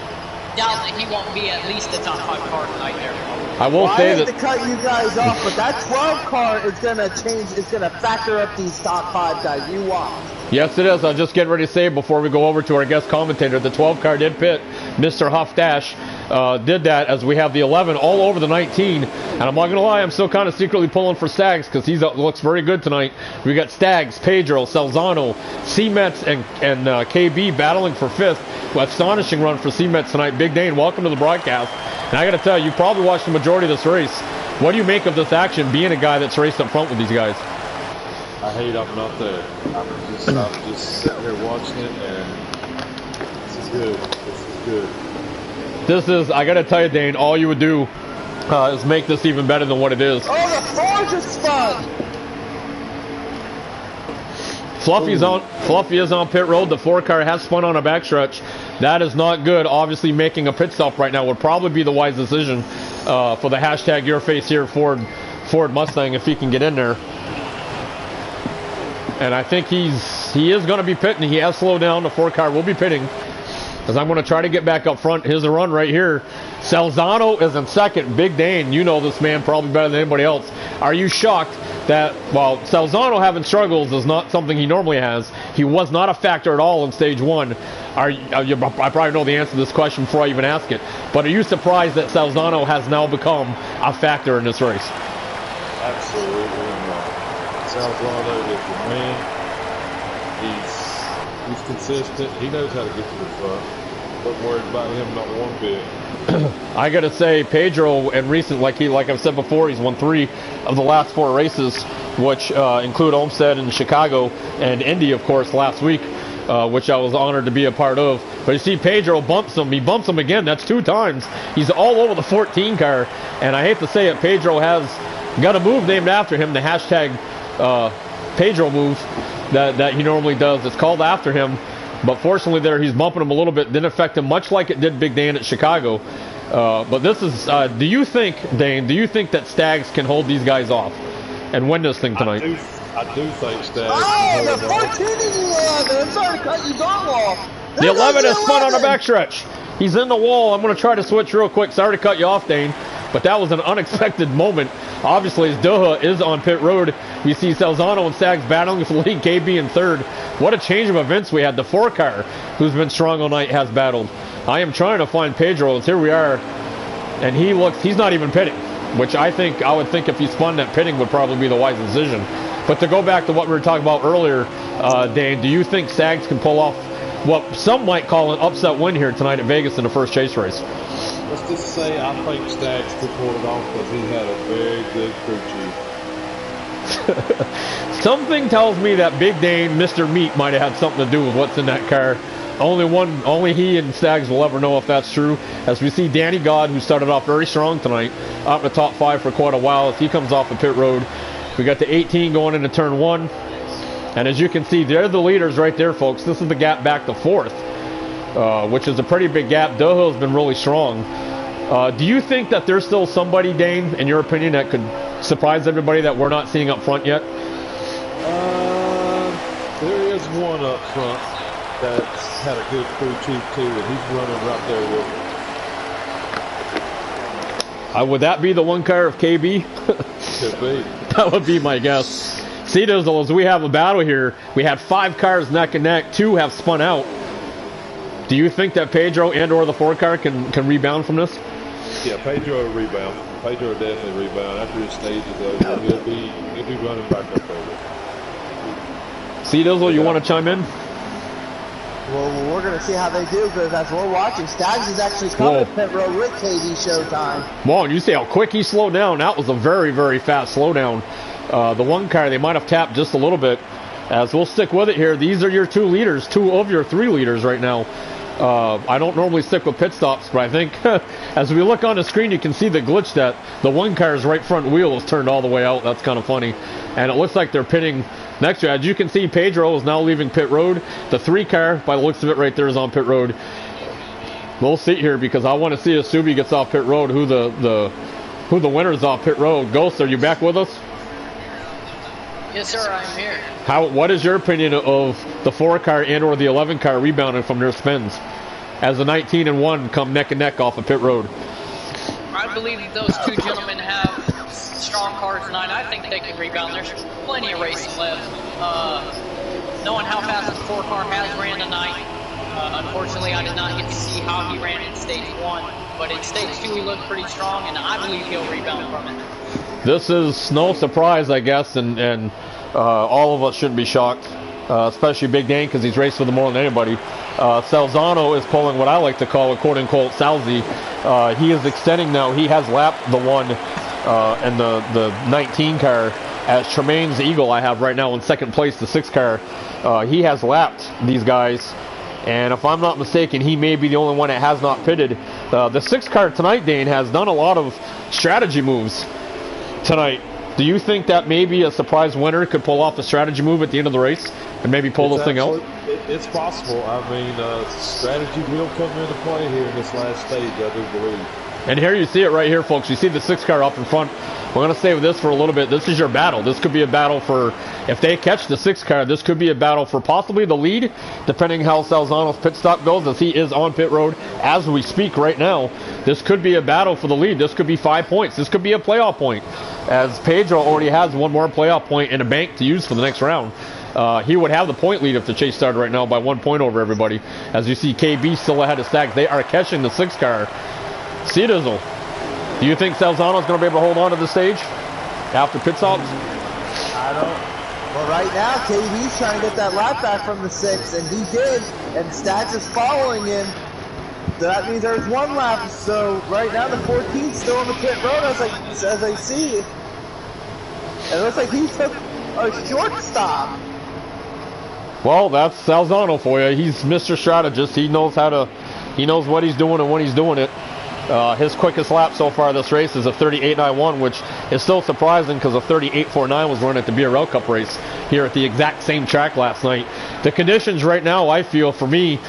doubt that he won't be at least a top 5 car tonight there. I will say that. I hate to cut you guys off, but that 12 car is going to change. It's going to factor up these top 5 guys. You watch. Yes, it is. I'll just get ready to say before we go over to our guest commentator, the 12 car did pit. Mr. Huff Dash did that as we have the 11 all over the 19. And I'm not going to lie, I'm still kind of secretly pulling for Stags because he looks very good tonight. We got Stags, Pedro, Salzano, C-Mets, and KB battling for 5th. Astonishing run for C-Mets tonight. Big Dane, welcome to the broadcast. And I got to tell you, probably watched the majority of this race. What do you make of this action, being a guy that's raced up front with these guys? I hate I'm not there. I'm just sitting here watching it, and this is good. This is, I got to tell you, Dane, all you would do is make this even better than what it is. Oh, the Ford just spun! Fluffy is on pit road. The 4 car has spun on a backstretch. That is not good. Obviously, making a pit stop right now would probably be the wise decision for the hashtag your face here Ford Mustang if he can get in there. And I think he is going to be pitting. He has slowed down. The 4 car will be pitting. As I'm going to try to get back up front. Here's a run right here. Salzano is in second. Big Dane, you know this man probably better than anybody else. Are you shocked that, while Salzano having struggles is not something he normally has, he was not a factor at all in stage 1. I probably know the answer to this question before I even ask it, but are you surprised that Salzano has now become a factor in this race? Absolutely not. Salzano is the man. He's consistent. He knows how to get to the front. Wasn't worried about him not one bit. I gotta say, Pedro and recent, like I've said before, he's won 3 of the last 4 races, which include Olmsted and Chicago and Indy, of course, last week, which I was honored to be a part of. But you see, Pedro bumps him. He bumps him again. That's 2 times. He's all over the 14 car, and I hate to say it, Pedro has got a move named after him, the hashtag Pedro move that he normally does. It's called after him. But fortunately there, he's bumping him a little bit. Didn't affect him much like it did Big Dan at Chicago. But this is, do you think, Dane, that Stags can hold these guys off and win this thing tonight? I do think Stags Oh, can the hold 14 and the 11. I'm sorry to cut you off. The 11 is spun on a backstretch. He's in the wall. I'm going to try to switch real quick. Sorry to cut you off, Dane. But that was an unexpected moment. Obviously, as Doha is on pit road, we see Salzano and Stags battling for the lead, KB in 3rd. What a change of events we had. The 4 car, who's been strong all night, has battled. I am trying to find Pedro, as here we are. And he's not even pitting, which I would think if he spun that pitting would probably be the wise decision. But to go back to what we were talking about earlier, Dane, do you think Stags can pull off what some might call an upset win here tonight at Vegas in the first chase race? Let's just say I think Stags could pull it off because he had a very good crew chief. Something tells me that Big Dane, Mr. Meat, might have had something to do with what's in that car. Only he and Stags will ever know if that's true. As we see Danny God, who started off very strong tonight, up in the top 5 for quite a while as he comes off the pit road. We got the 18 going into turn 1. And as you can see, they're the leaders right there, folks. This is the gap back to 4th, which is a pretty big gap. Doho's been really strong. Do you think that there's still somebody, Dane, in your opinion, that could surprise everybody that we're not seeing up front yet? There is one up front that's had a good crew chief too, and he's running right there with him. Would that be the 1 car of KB? Could be. That would be my guess. See, Dizzle, as we have a battle here, we had 5 cars neck and neck. 2 have spun out. Do you think that Pedro and or the 4 car can rebound from this? Yeah, Pedro will rebound. Pedro will definitely rebound. After his stage is over, he'll be running back up over. See, Dizzle, you want to chime in? Well, we're going to see how they do because as we're watching, Stags is actually coming to pit road with KD Showtime. Whoa, and you see how quick he slowed down. That was a very, very fast slowdown. The 1 car, they might have tapped just a little bit. As we'll stick with it here. These are your 2 leaders, 2 of your 3 leaders right now. I don't normally stick with pit stops, but I think as we look on the screen, you can see the glitch that the one car's right front wheel is turned all the way out. That's kind of funny. And it looks like they're pitting next to it. As you can see, Pedro is now leaving pit road. The 3 car, by the looks of it right there, is on pit road. We'll see here because I want to see if Subi gets off pit road, who the winner is off pit road. Ghost, are you back with us? Yes, sir, I'm here. What is your opinion of the 4 car and or the 11 car rebounding from their spins as the 19 and 1 come neck and neck off of pit road? I believe those 2 gentlemen have strong cars tonight. I think they can rebound. There's plenty of racing left. Knowing how fast the 4 car has ran tonight, unfortunately I did not get to see how he ran in stage 1, but in stage 2 he looked pretty strong, and I believe he'll rebound from it. This is no surprise, I guess, and all of us shouldn't be shocked, especially Big Dan because he's raced with them more than anybody. Salzano is pulling what I like to call a quote-unquote Salzy. He is extending now. He has lapped the 1 and the 19 car as Tremaine's Eagle I have right now in second place, the 6 car. He has lapped these guys. And if I'm not mistaken, he may be the only one that has not pitted. The 6 car tonight, Dane, has done a lot of strategy moves tonight. Do you think that maybe a surprise winner could pull off a strategy move at the end of the race and maybe pull this thing out? It's possible. I mean, strategy will come into play here in this last stage, I do believe. And here you see it right here, folks. You see the 6 car up in front. We're going to stay with this for a little bit. This is your battle. This could be a battle for, if they catch the 6 car, this could be a battle for possibly the lead, depending how Salzano's pit stop goes, as he is on pit road as we speak right now. This could be a battle for the lead. This could be 5 points. This could be a playoff point, as Pedro already has 1 more playoff point in a bank to use for the next round. He would have the point lead if the chase started right now by 1 point over everybody. As you see, KB still ahead of Staggs. They are catching the 6 car. C-Dizzle, do you think Salzano's going to be able to hold on to the stage after pit stops? I don't. Well, right now, KB's trying to get that lap back from the 6, and he did, and Staggs is following him. So that means there's 1 lap. So right now, the 14's still on the pit road, as I see. It looks like he took a short stop. Well, that's Salzano for you. He's Mr. Strategist. He knows what he's doing and when he's doing it. His quickest lap so far this race is a 38.91, which is still surprising because a 38.49 was run at the PRL Cup race here at the exact same track last night. The conditions right now, I feel, for me,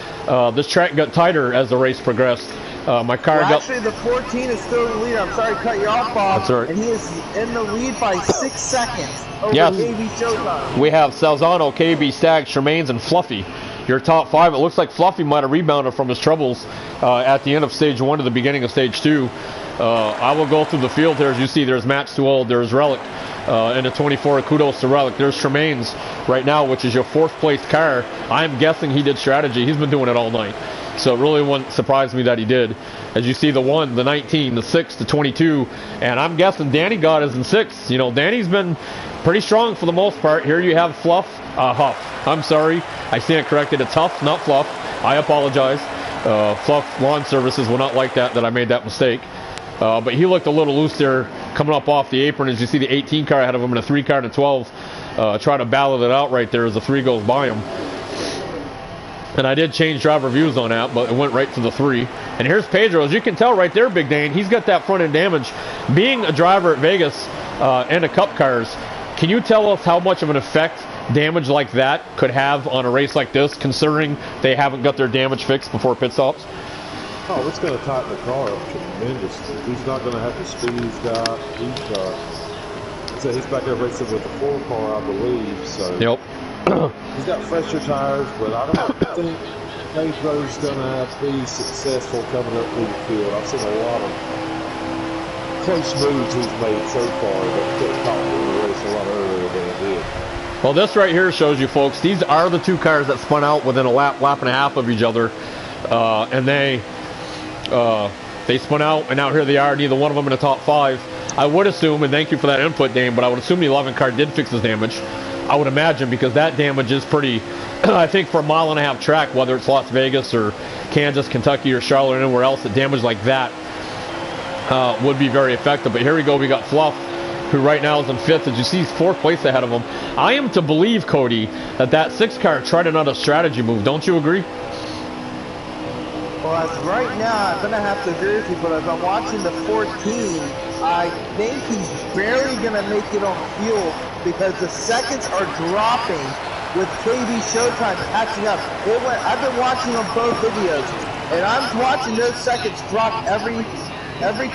this track got tighter as the race progressed. My car got... Actually, the 14 is still in the lead. I'm sorry to cut you off, Bob. That's right. And he is in the lead by 6 seconds over Yes. KB Showtime. We have Salzano, KB, Staggs, Tremaines, and Fluffy. Your top 5. It looks like Fluffy might have rebounded from his troubles at the end of stage 1 to the beginning of stage 2. I will go through the field here. As you see, there's Matt Stewell, there's Relic, and a 24. Kudos to Relic. There's Tremaines right now, which is your 4th place car. I'm guessing he did strategy. He's been doing it all night. So it really wouldn't surprise me that he did. As you see, the 1, the 19, the 6, the 22, and I'm guessing Danny got us in 6. You know, Danny's been pretty strong for the most part. Here you have Huff. I'm sorry, I stand corrected. It's Huff, not Fluff. I apologize. Fluff Lawn Services will not like that I made that mistake. But he looked a little loose there coming up off the apron. As you see the 18 car ahead of him and a 3 car and a 12 try to battle it out right there as the 3 goes by him. And I did change driver views on that, but it went right to the 3. And here's Pedro. As you can tell right there, Big Dane, he's got that front end damage. Being a driver at Vegas and a Cup cars, can you tell us how much of an effect damage like that could have on a race like this, considering they haven't got their damage fixed before pit stops? Oh, it's going to tighten the car up tremendously. He's not going to have the speed he's got. He's back there racing with the 4 car, I believe. So yep. He's got fresher tires, but I don't think Pedro's going to be successful coming up through the field. I've seen a lot of close moves he's made so far that could have caught him in the race a lot earlier than it did. Well, this right here shows you, folks, these are the 2 cars that spun out within a lap and a half of each other. And they spun out, and now here they are, neither one of them in the top 5. I would assume, and thank you for that input, Dane, but I would assume the 11 car did fix his damage. I would imagine, because that damage is pretty, I think for a 1.5 mile track, whether it's Las Vegas or Kansas, Kentucky, or Charlotte, or anywhere else, that damage like that would be very effective. But here we go, we got Fluff who right now is in 5th. As you see, he's 4th place ahead of him. I am to believe, Cody, that 6 car tried another strategy move. Don't you agree? Well, as right now, I'm going to have to agree with you, but as I'm watching the 14, I think he's barely going to make it on fuel because the seconds are dropping with KB Showtime catching up. I've been watching on both videos, and I'm watching those seconds drop every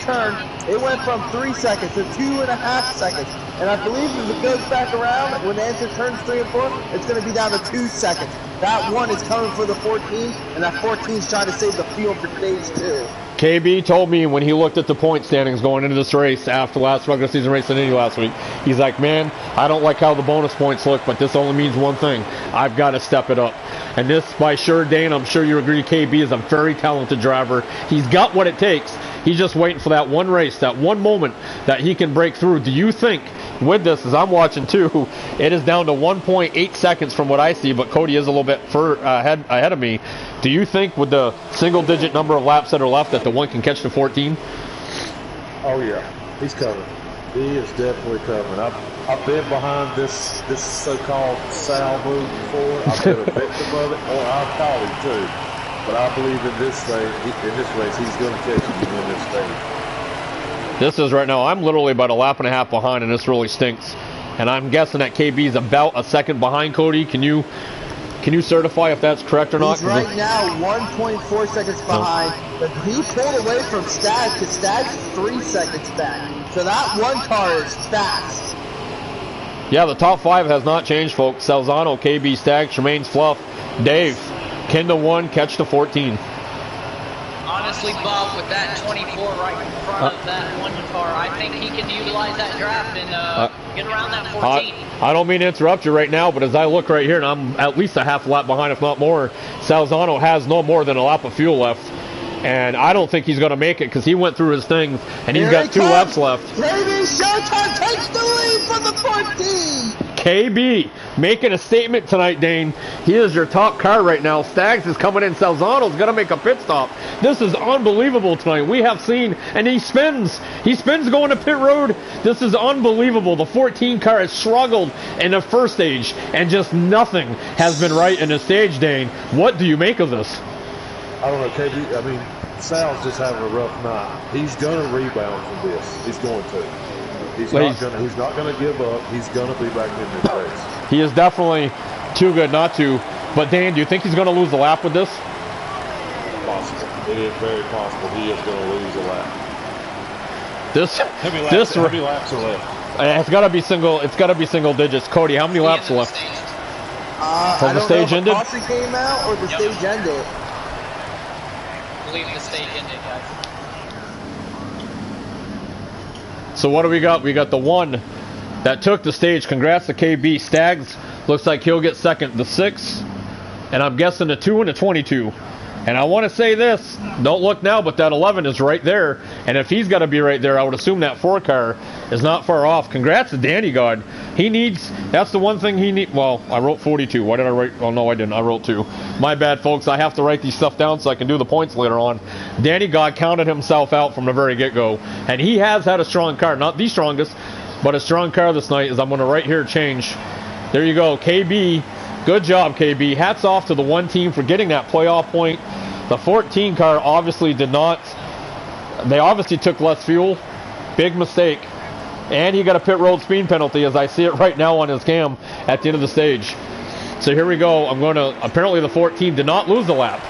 turn. It went from 3 seconds to 2.5 seconds. And I believe if it goes back around, when it enters turns 3 and 4, it's going to be down to 2 seconds. That one is coming for the 14, and that 14 is trying to save the field for stage 2. KB told me when he looked at the point standings going into this race after last regular season race in Indy last week, he's like, man, I don't like how the bonus points look, but this only means one thing. I've got to step it up. And this, by sure, Dane, I'm sure you agree, KB is a very talented driver. He's got what it takes. He's just waiting for that one race, that one moment that he can break through. Do you think, with this, as I'm watching too, it is down to 1.8 seconds from what I see, but Cody is a little bit ahead of me. Do you think with the single-digit number of laps that are left that the one can catch the 14? Oh yeah, he's coming. He is definitely coming. I've been behind this so-called Sal move before. I've been a victim of it, or I've called him too. But I believe in this thing, in this race, he's going to catch him in this stage. This is right now, I'm literally about a lap and a half behind, and this really stinks. And I'm guessing that KB is about a second behind Cody. Can you certify if that's correct or not? He's right now 1.4 seconds behind, but he pulled away from Stag because Stag's 3 seconds back. So that one car is fast. Yeah, the top 5 has not changed, folks. Salzano, KB, Stag, Tremaine's Fluff, Dave, Ken the 1, catch the 14. Honestly, Bob, with that 24 right in front of that one car, I think he can utilize that draft and get around that 14. I don't mean to interrupt you right now, but as I look right here, and I'm at least a half lap behind, if not more, Salzano has no more than a lap of fuel left. And I don't think he's going to make it because he went through his things, and he's got 2 laps left. KB Showtime takes the lead for the 14. KB making a statement tonight, Dane. He is your top car right now. Stags is coming in. Salzano's going to make a pit stop. This is unbelievable tonight. We have seen, and he spins. He spins going to pit road. This is unbelievable. The 14 car has struggled in the first stage, and just nothing has been right in the stage, Dane. What do you make of this? I don't know, KB. I mean, Sal's just having a rough night. He's going to rebound from this. He's going to. He's not going to give up. He's going to be back in this race. He is definitely too good not to. But Dan, do you think he's going to lose the lap with this? Possible. It is very possible he is going to lose a lap. How many laps are left? It's got to be single. It's got to be single digits. Cody, how many laps left? From the stage ended? The caution came out or the stage ended. I believe the stage ended, guys. So what do we got? We got the one that took the stage. Congrats to KB. Stags looks like he'll get second. The 6, and I'm guessing the 2 and the 22. And I want to say this, don't look now, but that 11 is right there. And if he's got to be right there, I would assume that 4 car is not far off. Congrats to Danny God. He needs, that's the one thing he needs. Well, I wrote 42. Why did I write? Oh, no, I didn't. I wrote 2. My bad, folks. I have to write these stuff down so I can do the points later on. Danny God counted himself out from the very get-go. And he has had a strong car. Not the strongest, but a strong car this night, as I'm going to right here change. There you go. KB. Good job, KB. Hats off to the one team for getting that playoff point. The 14 car obviously did not. They obviously took less fuel. Big mistake. And he got a pit road speed penalty, as I see it right now on his cam at the end of the stage. So here we go. I'm going to, apparently the 14 did not lose the lap.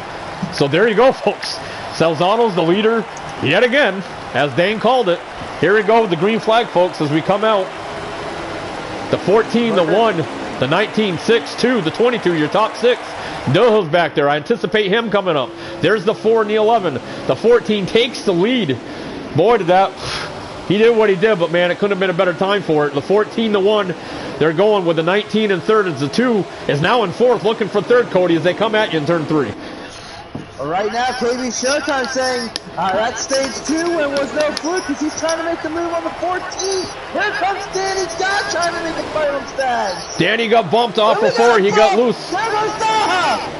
So there you go, folks. Salzano's the leader yet again, as Dane called it. Here we go with the green flag, folks, as we come out. The 14, the 1, the 19, 6, 2, the 22, your top 6. Dojo's back there. I anticipate him coming up. There's the 4 and the 11. The 14 takes the lead. Boy, did that... He did what he did, but man, it couldn't have been a better time for it. The 14, the 1, they're going with the 19 and 3rd. As the 2 is now in 4th, looking for 3rd, Cody, as they come at you in turn 3. Right now, KB Showtime saying that's stage 2 and was no fluke because he's trying to make the move on the 14. Here comes Danny Scott trying to make a fight on Stag. Danny got bumped off before he got loose. There goes Daha.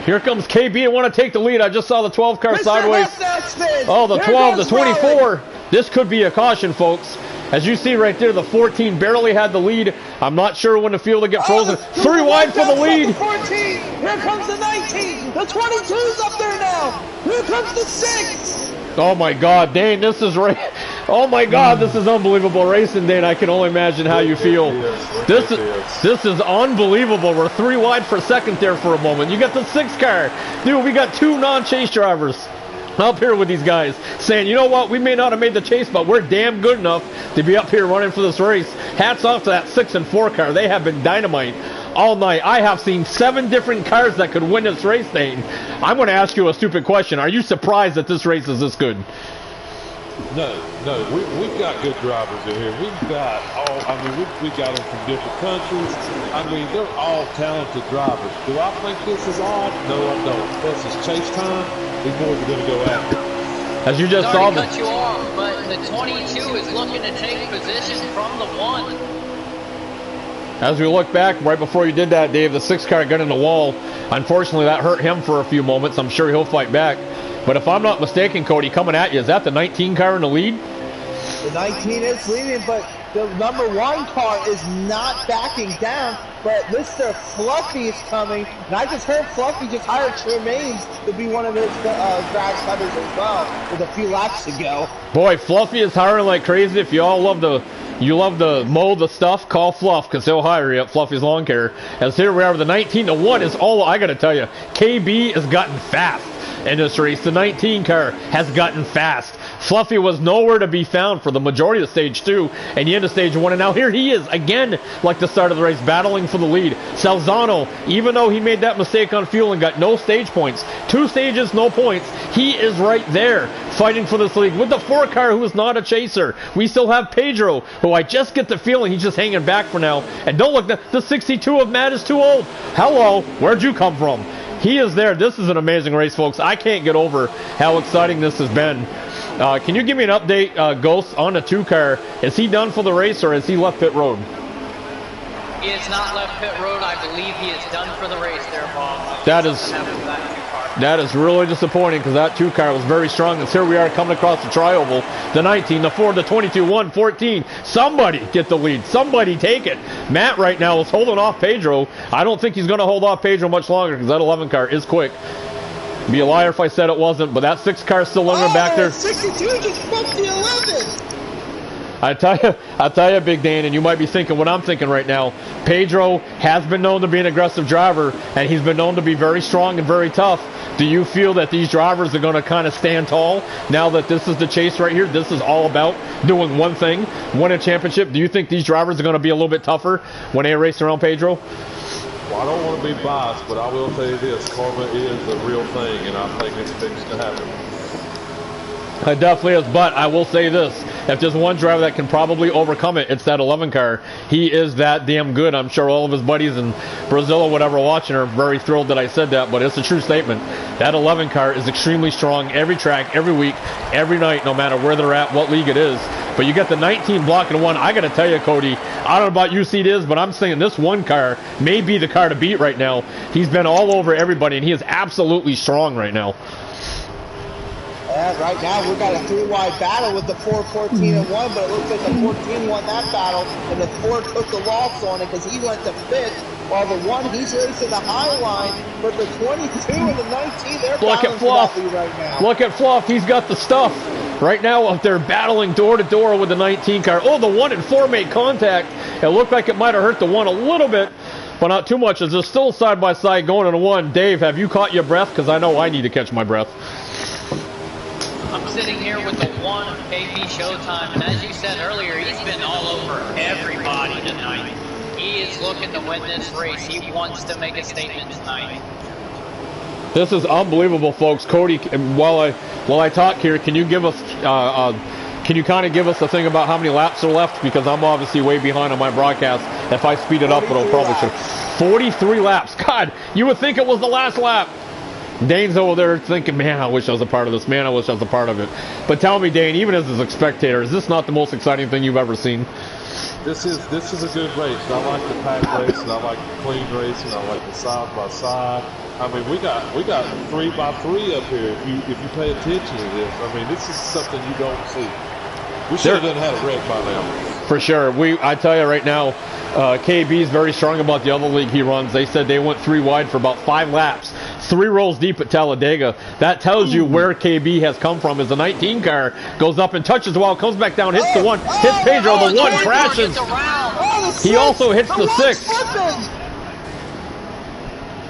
Here comes KB and want to take the lead. I just saw the 12 car sideways. Left spin. Oh, the Here 12, the goes 24. Riley. This could be a caution, folks. As you see right there, the 14 barely had the lead. I'm not sure when the field will get frozen. 3 wide for the lead. The 14. Here comes the 19. The 22's up there now. Here comes the 6. Oh my God, Dane, this is right. Oh my God, this is unbelievable racing, Dane. I can only imagine how you feel. This is unbelievable. We're 3 wide for second there for a moment. You got the 6 car. Dude, we got 2 non-chase drivers up here with these guys saying, you know what, we may not have made the chase, but we're damn good enough to be up here running for this race. Hats off to that 6 and 4 car. They have been dynamite all night. I have seen 7 different cars that could win this race, Dane. I'm going to ask you a stupid question. Are you surprised that this race is this good? No, we've got good drivers in here. We've got we got them from different countries. I mean, they're all talented drivers. Do I think this is odd? No, I don't. This is chase time. These boys are going to go after it. As you just saw, cut you off, but the 22 is looking to take position from the 1. as we look back, right before you did that, Dave, the 6 car got in the wall. Unfortunately, that hurt him for a few moments. I'm sure he'll fight back. But if I'm not mistaken, Cody, coming at you, is that the 19 car in the lead? The 19 is leading, but the number 1 car is not backing down. But Mr. Fluffy is coming, and I just heard Fluffy just hired Tremaine to be one of his grass cutters as well with a few laps to go. Boy, Fluffy is hiring like crazy. If you all love to mow the stuff, call Fluff, because he'll hire you at Fluffy's Lawn Care. As here we are with the 19 to 1 is all, I got to tell you, KB has gotten fast in this race. The 19 car has gotten fast. Fluffy was nowhere to be found for the majority of stage 2 and the end of stage 1, and now here he is again, like the start of the race, battling for the lead. Salzano, even though he made that mistake on fuel and got no stage points, 2 stages, no points, he is right there fighting for this lead with the 4 car, who is not a chaser. We still have Pedro, who I just get the feeling he's just hanging back for now. And don't look, the 62 of Matt is too old. Hello, where'd you come from? He is there. This is an amazing race, folks. I can't get over how exciting this has been. Can you give me an update, Ghost, on the 2 car? Is he done for the race, or has he left pit road? He has not left pit road. I believe he is done for the race there, Bob. That is really disappointing, because that 2 car was very strong. And here we are coming across the tri-oval. The 19, the 4, the 22, 1, 14. Somebody get the lead. Somebody take it. Matt right now is holding off Pedro. I don't think he's going to hold off Pedro much longer, because that 11 car is quick. Be a liar if I said it wasn't, but that 6 car is still lingering back there. 62 just bumped the 11. I tell you, Big Dan, and you might be thinking what I'm thinking right now. Pedro has been known to be an aggressive driver, and he's been known to be very strong and very tough. Do you feel that these drivers are going to kind of stand tall now that this is the chase right here? This is all about doing one thing, win a championship. Do you think these drivers are going to be a little bit tougher when they race around Pedro? Well, I don't want to be biased, but I will tell you this. Karma is a real thing, and I think it's fixed to happen. It definitely is, but I will say this. If there's one driver that can probably overcome it, it's that 11 car. He is that damn good. I'm sure all of his buddies in Brazil or whatever watching are very thrilled that I said that, but it's a true statement. That 11 car is extremely strong every track, every week, every night, no matter where they're at, what league it is. But you got the 19 blocking 1. I got to tell you, Cody, I don't know about you, CDiz, but I'm saying this 1 car may be the car to beat right now. He's been all over everybody, and he is absolutely strong right now. Yeah, right now we've got a 3-wide battle with the 4, 14, and 1, but it looks like the 14 won that battle, and the 4 took the loss on it because he went to 5th, while the 1, he's racing the high line, but the 22 and the 19, they're battling for that lead right now. Look at Fluff. He's got the stuff. Right now, up there battling door-to-door with the 19 car. Oh, the 1 and 4 made contact. It looked like it might have hurt the 1 a little bit, but not too much, as they're still side-by-side going on a 1. Dave, have you caught your breath? Because I know I need to catch my breath. I'm sitting here with the 1 of KB Showtime, and as you said earlier, he's been all over everybody tonight. He is looking to win this race. He wants to make a statement tonight. This is unbelievable, folks. Cody, while I talk here, can you give us can you kind of give us a thing about how many laps are left? Because I'm obviously way behind on my broadcast. If I speed it up, it'll probably show 43 laps. God, you would think it was the last lap. Dane's over there thinking, man, I wish I was a part of this. Man, I wish I was a part of it. But tell me, Dane, even as a spectator, is this not the most exciting thing you've ever seen? This is a good race. I like the pack race, and I like the clean racing. I like the side by side. I mean, we got 3x3 up here. If you pay attention to this, I mean, this is something you don't see. We should have had a wreck by now. For sure. I tell you right now, KB is very strong about the other league he runs. They said they went 3 wide for about 5 laps, 3 rows deep at Talladega. That tells you where KB has come from. As the 19 car goes up and touches the wall, comes back down, hits the 1, hits Pedro, the 1 crashes. He also hits the 6.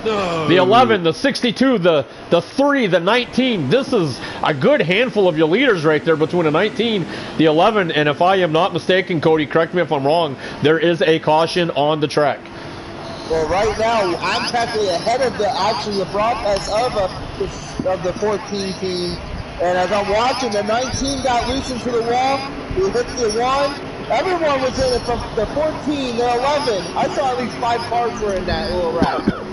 No. The 11, the 62, the 3, the 19. This is a good handful of your leaders right there between the 19, the 11, and if I am not mistaken, Cody, correct me if I'm wrong, there is a caution on the track. Well, right now, I'm practically ahead of the broadcast of the 14 team, and as I'm watching, the 19 got loose into the wall, he hit the 1. Everyone was in it from the 14, the 11. I saw at least 5 cars were in that little route.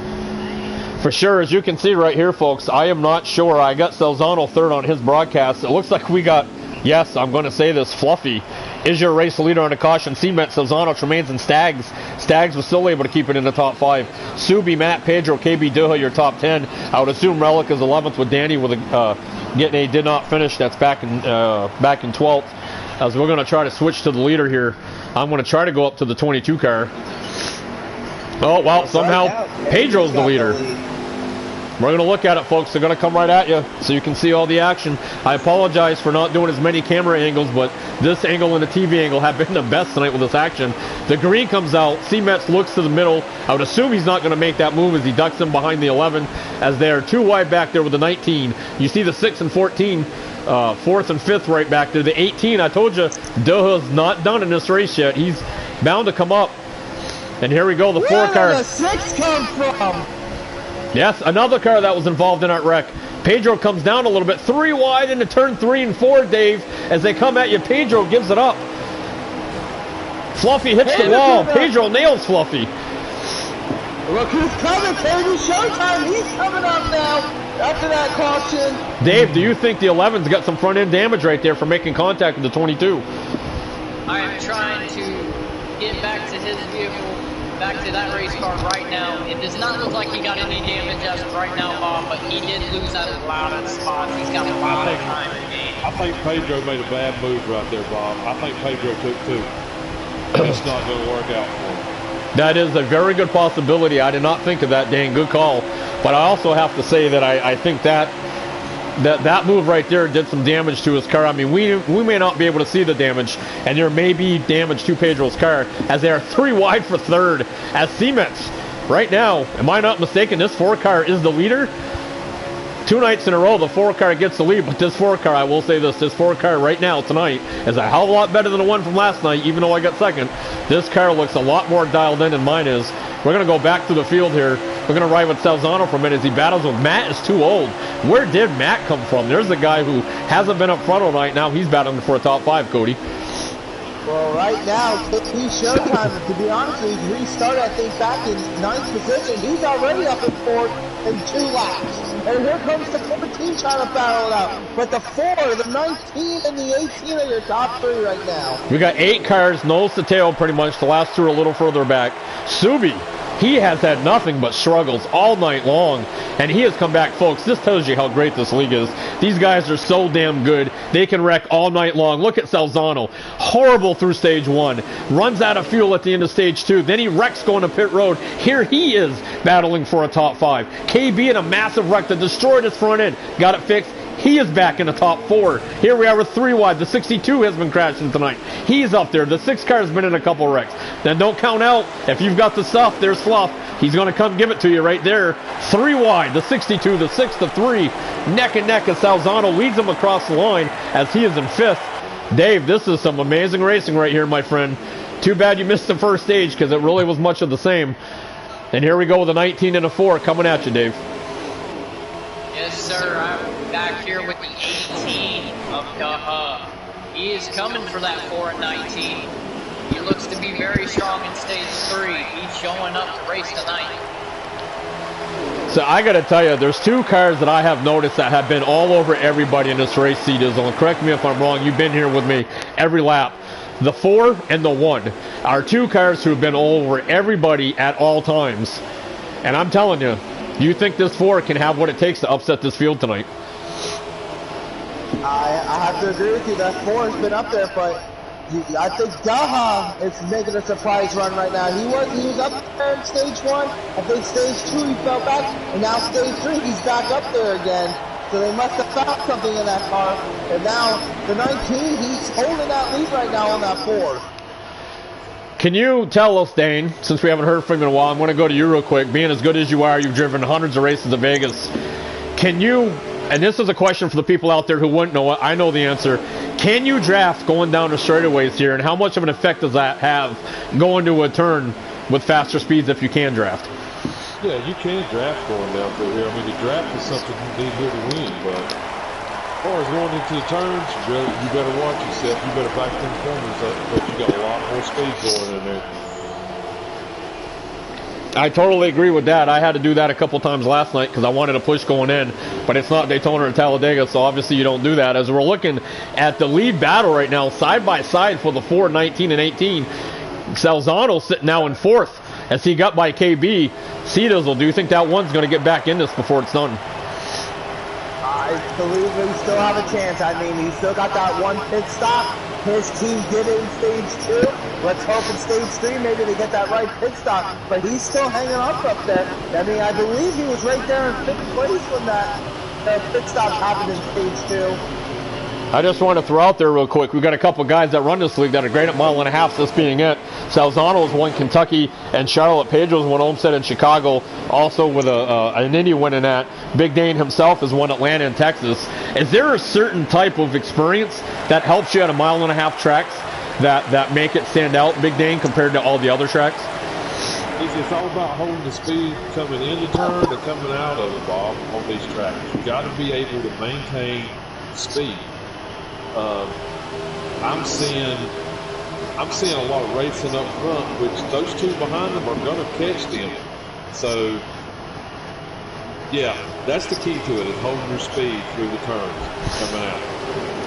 For sure, as you can see right here, folks, I am not sure. I got Salzano third on his broadcast. It looks like we got, yes, I'm going to say this, Fluffy is your race leader on the caution. Cement, Salzano, Tremaines, and Staggs. Staggs was still able to keep it in the top 5. Subi, Matt, Pedro, KB, Duha, your top 10. I would assume Relic is 11th with Danny with getting a did not finish. That's back in 12th. As we're going to try to switch to the leader here. I'm going to try to go up to the 22 car. Oh, well, somehow Pedro's the leader. We're going to look at it, folks. They're going to come right at you so you can see all the action. I apologize for not doing as many camera angles, but this angle and the TV angle have been the best tonight with this action. The green comes out. C-Metz looks to the middle. I would assume he's not going to make that move as he ducks in behind the 11 as they're 2 wide back there with the 19. You see the 6 and 14, 4th and 5th right back there. The 18, I told you, Duha's not done in this race yet. He's bound to come up. And here we go, the 4 car. Where did the 6 come from? Yes, another car that was involved in that wreck. Pedro comes down a little bit. 3 wide into turn 3 and 4, Dave. As they come at you, Pedro gives it up. Fluffy hits the wall. Pedro nails Fluffy. Look who's coming, baby. Showtime. He's coming up now after that caution. Dave, do you think the 11's got some front end damage right there for making contact with the 22? I am trying to get back to his vehicle. Back to that race car right now. It does not look like he got any damage as of right now, Bob, but he did lose out a lot of spots. He's got a lot of time to gain. I think Pedro made a bad move right there, Bob. I think Pedro took 2. It's not going to work out for him. That is a very good possibility. I did not think of that, Dan. Good call. But I also have to say that I think that move right there did some damage to his car. I mean, we may not be able to see the damage, and there may be damage to Pedro's car as they are 3 wide for 3rd as Cements. Right now, am I not mistaken, this 4 car is the leader? 2 nights in a row, the 4 car gets the lead, but this 4 car, I will say this 4 car right now tonight is a hell of a lot better than the one from last night, even though I got 2nd. This car looks a lot more dialed in than mine is. We're going to go back to the field here. We're going to ride with Salzano for a minute as he battles with Matt. Is too old. Where did Matt come from? There's a guy who hasn't been up front all night. Now he's battling for a top 5, Cody. Well, right now, he's Showtime. To be honest with you, he started, I think, back in 9th position. He's already up in 4th in 2 laps. And here comes the 14 trying to battle it out. But the 4, the 19, and the 18 are your top 3 right now. We got 8 cars, nose to tail pretty much. The last 2 are a little further back. Subi, he has had nothing but struggles all night long, and he has come back, folks. This tells you how great this league is. These guys are so damn good. They can wreck all night long. Look at Salzano. Horrible through stage 1. Runs out of fuel at the end of stage 2. Then he wrecks going to pit road. Here he is battling for a top 5. KB in a massive wreck that destroyed his front end. Got it fixed. He is back in the top 4. Here we are with 3 wide. The 62 has been crashing tonight. He's up there. The 6 car has been in a couple wrecks. Then don't count out. If you've got the stuff, there's Fluff. He's going to come give it to you right there. 3 wide. The 62, the 6, the 3. Neck and neck as Salzano leads him across the line as he is in 5th. Dave, this is some amazing racing right here, my friend. Too bad you missed the first stage because it really was much of the same. And here we go with a 19 and a 4 coming at you, Dave. Yes, sir. I'm back here with the 18 of Duha. He is coming for that 4 and 19. He looks to be very strong in stage 3. He's showing up to race tonight. So I got to tell you, there's 2 cars that I have noticed that have been all over everybody in this race, C-Dizzle. And correct me if I'm wrong, you've been here with me every lap. The 4 and the 1 are 2 cars who have been all over everybody at all times. And I'm telling you, do you think this 4 can have what it takes to upset this field tonight? I have to agree with you. That 4 has been up there, but I think Daha is making a surprise run right now. He was up there in stage 1. I think stage 2 he fell back, and now stage 3 he's back up there again. So they must have found something in that car. And now the 19, he's holding that lead right now on that 4. Can you tell us, Dane, since we haven't heard from you in a while, I'm going to go to you real quick. Being as good as you are, you've driven hundreds of races to Vegas. Can you, and this is a question for the people out there who wouldn't know it, I know the answer. Can you draft going down the straightaways here, and how much of an effect does that have going to a turn with faster speeds if you can draft? Yeah, you can draft going down through here. I mean, the draft is something you need here to win, but as far as going into the turns, you better watch yourself. You better back them corners up because you got a lot more speed going in there. I totally agree with that. I had to do that a couple times last night because I wanted to push going in, but it's not Daytona or Talladega, so obviously you don't do that. As we're looking at the lead battle right now, side by side for the 4, 19, and 18, Salzano sitting now in 4th as he got by KB. Seedizzle, do you think that one's going to get back in this before it's done? I believe we still have a chance. I mean, he's still got that one pit stop. His team did it in stage 2. Let's hope in stage 3 maybe they get that right pit stop. But he's still hanging up there. I mean, I believe he was right there in 5th place when that pit stop happened in stage 2. I just want to throw out there real quick, we've got a couple guys that run this league that are great at 1.5 miles, this being it. Salzano's won Kentucky, and Charlotte Pedro's won Olmsted in Chicago, also with an Indy winning that. Big Dane himself has won Atlanta and Texas. Is there a certain type of experience that helps you at 1.5 mile tracks that make it stand out, Big Dane, compared to all the other tracks? It's all about holding the speed coming in the turn and coming out of it, Bob, on these tracks. You got to be able to maintain speed. I'm seeing a lot of racing up front, which those two behind them are going to catch them. So, yeah, that's the key to it, is holding your speed through the turns coming out.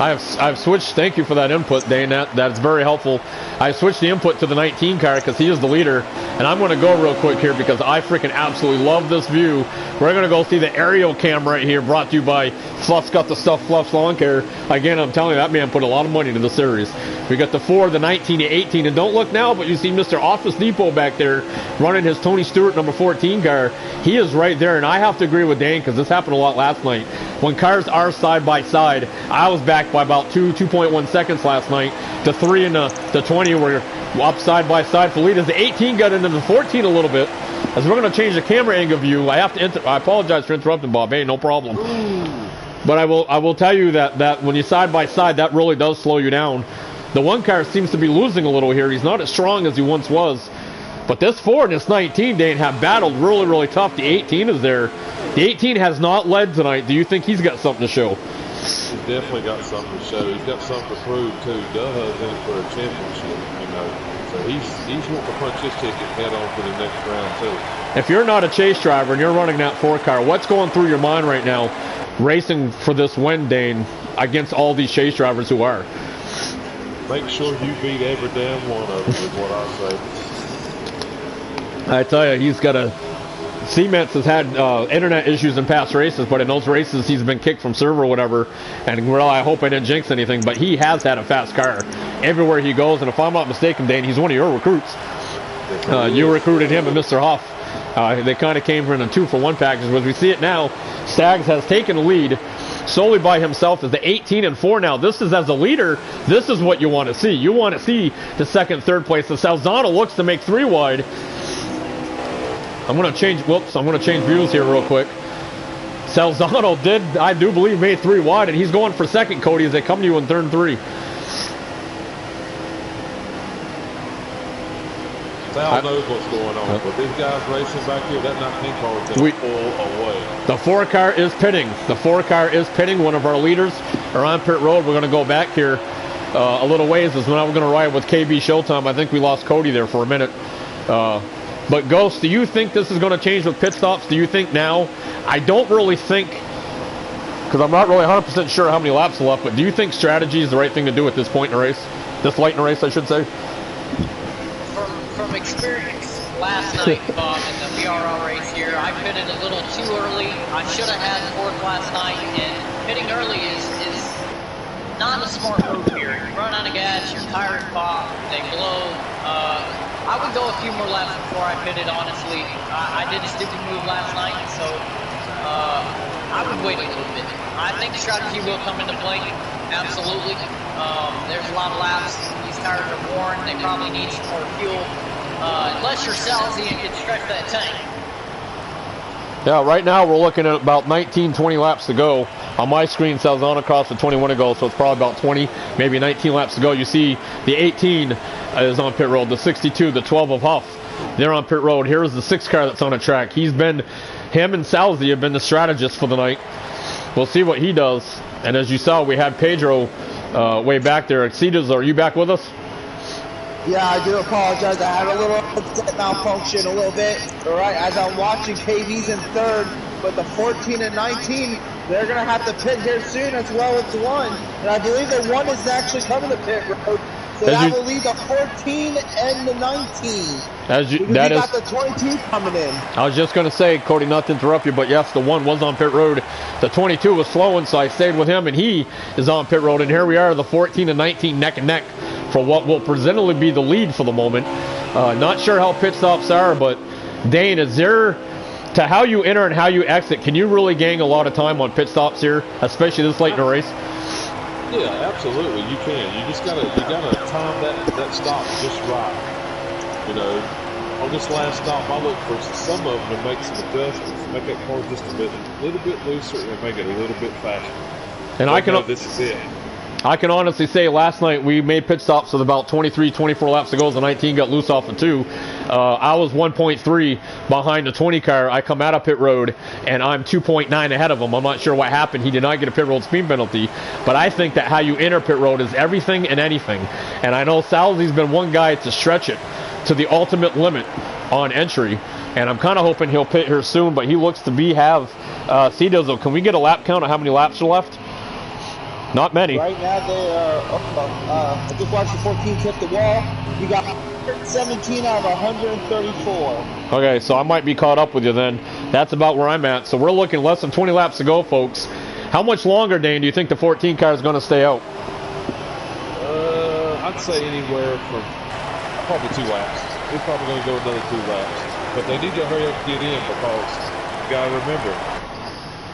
I've switched. Thank you for that input, Dane. That's very helpful. I switched the input to the 19 car because he is the leader, and I'm going to go real quick here because I freaking absolutely love this view. We're going to go see the aerial cam right here, brought to you by Fluff's Got the Stuff, Fluff's Lawn Care. Again, I'm telling you, that man put a lot of money into the series. We got the 4, the 19, the 18, and don't look now, but you see Mr. Office Depot back there running his Tony Stewart number 14 car. He is right there, and I have to agree with Dane because this happened a lot last night. When cars are side by side, I was back by about 2.1 seconds last night. The 3 and the 20 were up side by side for leaders. The 18 got into the 14 a little bit. As we're going to change the camera angle view, I have to. I apologize for interrupting, Bob. Hey, no problem. But I will tell you that when you side by side, that really does slow you down. The one car seems to be losing a little here. He's not as strong as he once was. But this 4 and this 19, Dane, have battled really, really tough. The 18 is there. The 18 has not led tonight. Do you think he's got something to show? He's definitely got something to show. He's got something to prove, too. Duha's in for a championship, you know. So he's wanting to punch his ticket head on for the next round, too. If you're not a chase driver and you're running that 4 car, what's going through your mind right now racing for this win, Dane, against all these chase drivers who are? Make sure you beat every damn one of them is what I say. I tell you, he's got a... Cements has had internet issues in past races, but in those races he's been kicked from server or whatever. And well, I hope I didn't jinx anything, but he has had a fast car everywhere he goes. And if I'm not mistaken, Dane, he's one of your recruits. You recruited him and Mr. Huff. They kind of came in a 2-for-1 package. As we see it now, Staggs has taken the lead solely by himself as the 18 and 4 now. This is, as a leader, this is what you want to see. You want to see the 2nd, 3rd place. The Salzano looks to make 3 wide. I'm going to change views here real quick. Salzano did, I do believe, made 3 wide, and he's going for 2nd, Cody, as they come to you in turn 3. Sal knows what's going on, but these guys racing back here, that 19 car is going to pull away. The 4 car is pitting. The 4 car is pitting. One of our leaders are on pit road. We're going to go back here a little ways. As now we're going to ride with KB Showtime. I think we lost Cody there for a minute. But Ghost, do you think this is going to change with pit stops? Do you think now? I don't really think, because I'm not really 100% sure how many laps are left, but do you think strategy is the right thing to do at this point in the race? This late in the race, I should say? From experience last night, Bob, in the PRL race here, I pitted a little too early. I should have had 4th last night, and pitting early is not a smart move here. You run out of gas, your tires pop, they blow. I would go a few more laps before I pitted, honestly. I did a stupid move last night, so I would wait a little bit. I think the strategy will come into play, absolutely. There's a lot of laps. These tires are worn. They probably need some more fuel. Unless you're Salzy and can stretch that tank. Yeah, right now we're looking at about 19, 20 laps to go. On my screen says on across the 21 to go, so it's probably about 20, maybe 19 laps to go. You see the 18 is on pit road, the 62, the 12 of Huff, they're on pit road. Here's the 6 car that's on a track. Him and Salzy have been the strategists for the night. We'll see what he does. And as you saw, we had Pedro way back there. Cedas, are you back with us? Yeah, I do apologize. I had a little malfunction a little bit. All right, as I'm watching, KV's in third, but the 14 and 19, they're going to have to pit here soon, as well as 1. And I believe the 1 is actually coming to pit road. So that will leave the 14 and the 19. That is, got the 22 coming in. I was just going to say, Cody, not to interrupt you, but yes, the 1 was on pit road. The 22 was slowing, so I stayed with him, and he is on pit road. And here we are, the 14 and 19 neck and neck for what will presumably be the lead for the moment. Not sure how pit stops are, but Dane, is there, to how you enter and how you exit, can you really gain a lot of time on pit stops here, especially this late in the race? Yeah, absolutely, you can. You just gotta time that stop just right. You know, on this last stop, I look for some of them to make some adjustments, make that car just a little bit looser and make it a little bit faster. And this is it. I can honestly say last night we made pit stops with about 23, 24 laps to go. The 19 got loose off of 2. I was 1.3 behind the 20 car. I come out of pit road, and I'm 2.9 ahead of him. I'm not sure what happened. He did not get a pit road speed penalty. But I think that how you enter pit road is everything and anything. And I know Salzy's been one guy to stretch it to the ultimate limit on entry. And I'm kind of hoping he'll pit here soon, but he looks to have Cedas. Can we get a lap count of how many laps are left? Not many. Right now they are, I just watched the 14 hit the wall. You got 17 out of 134. Okay, so I might be caught up with you then. That's about where I'm at. So we're looking less than 20 laps to go, folks. How much longer, Dane, do you think the 14 car is going to stay out? I'd say anywhere from probably 2 laps. It's probably going to go another 2 laps. But they need to hurry up and get in because you got to remember,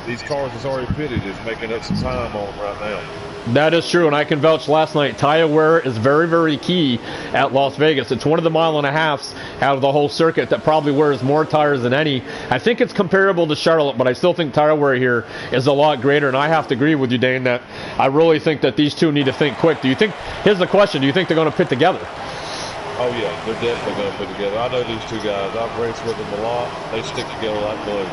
these cars that's already pitted is making up some time on right now. That is true, and I can vouch last night. Tire wear is very, very key at Las Vegas. It's one of the 1.5 miles out of the whole circuit that probably wears more tires than any. I think it's comparable to Charlotte, but I still think tire wear here is a lot greater, and I have to agree with you, Dane, that I really think that these two need to think quick. Here's the question, do you think they're going to pit together? Oh yeah, they're definitely going to pit together. I know these 2 guys. I've raced with them a lot. They stick together like glue.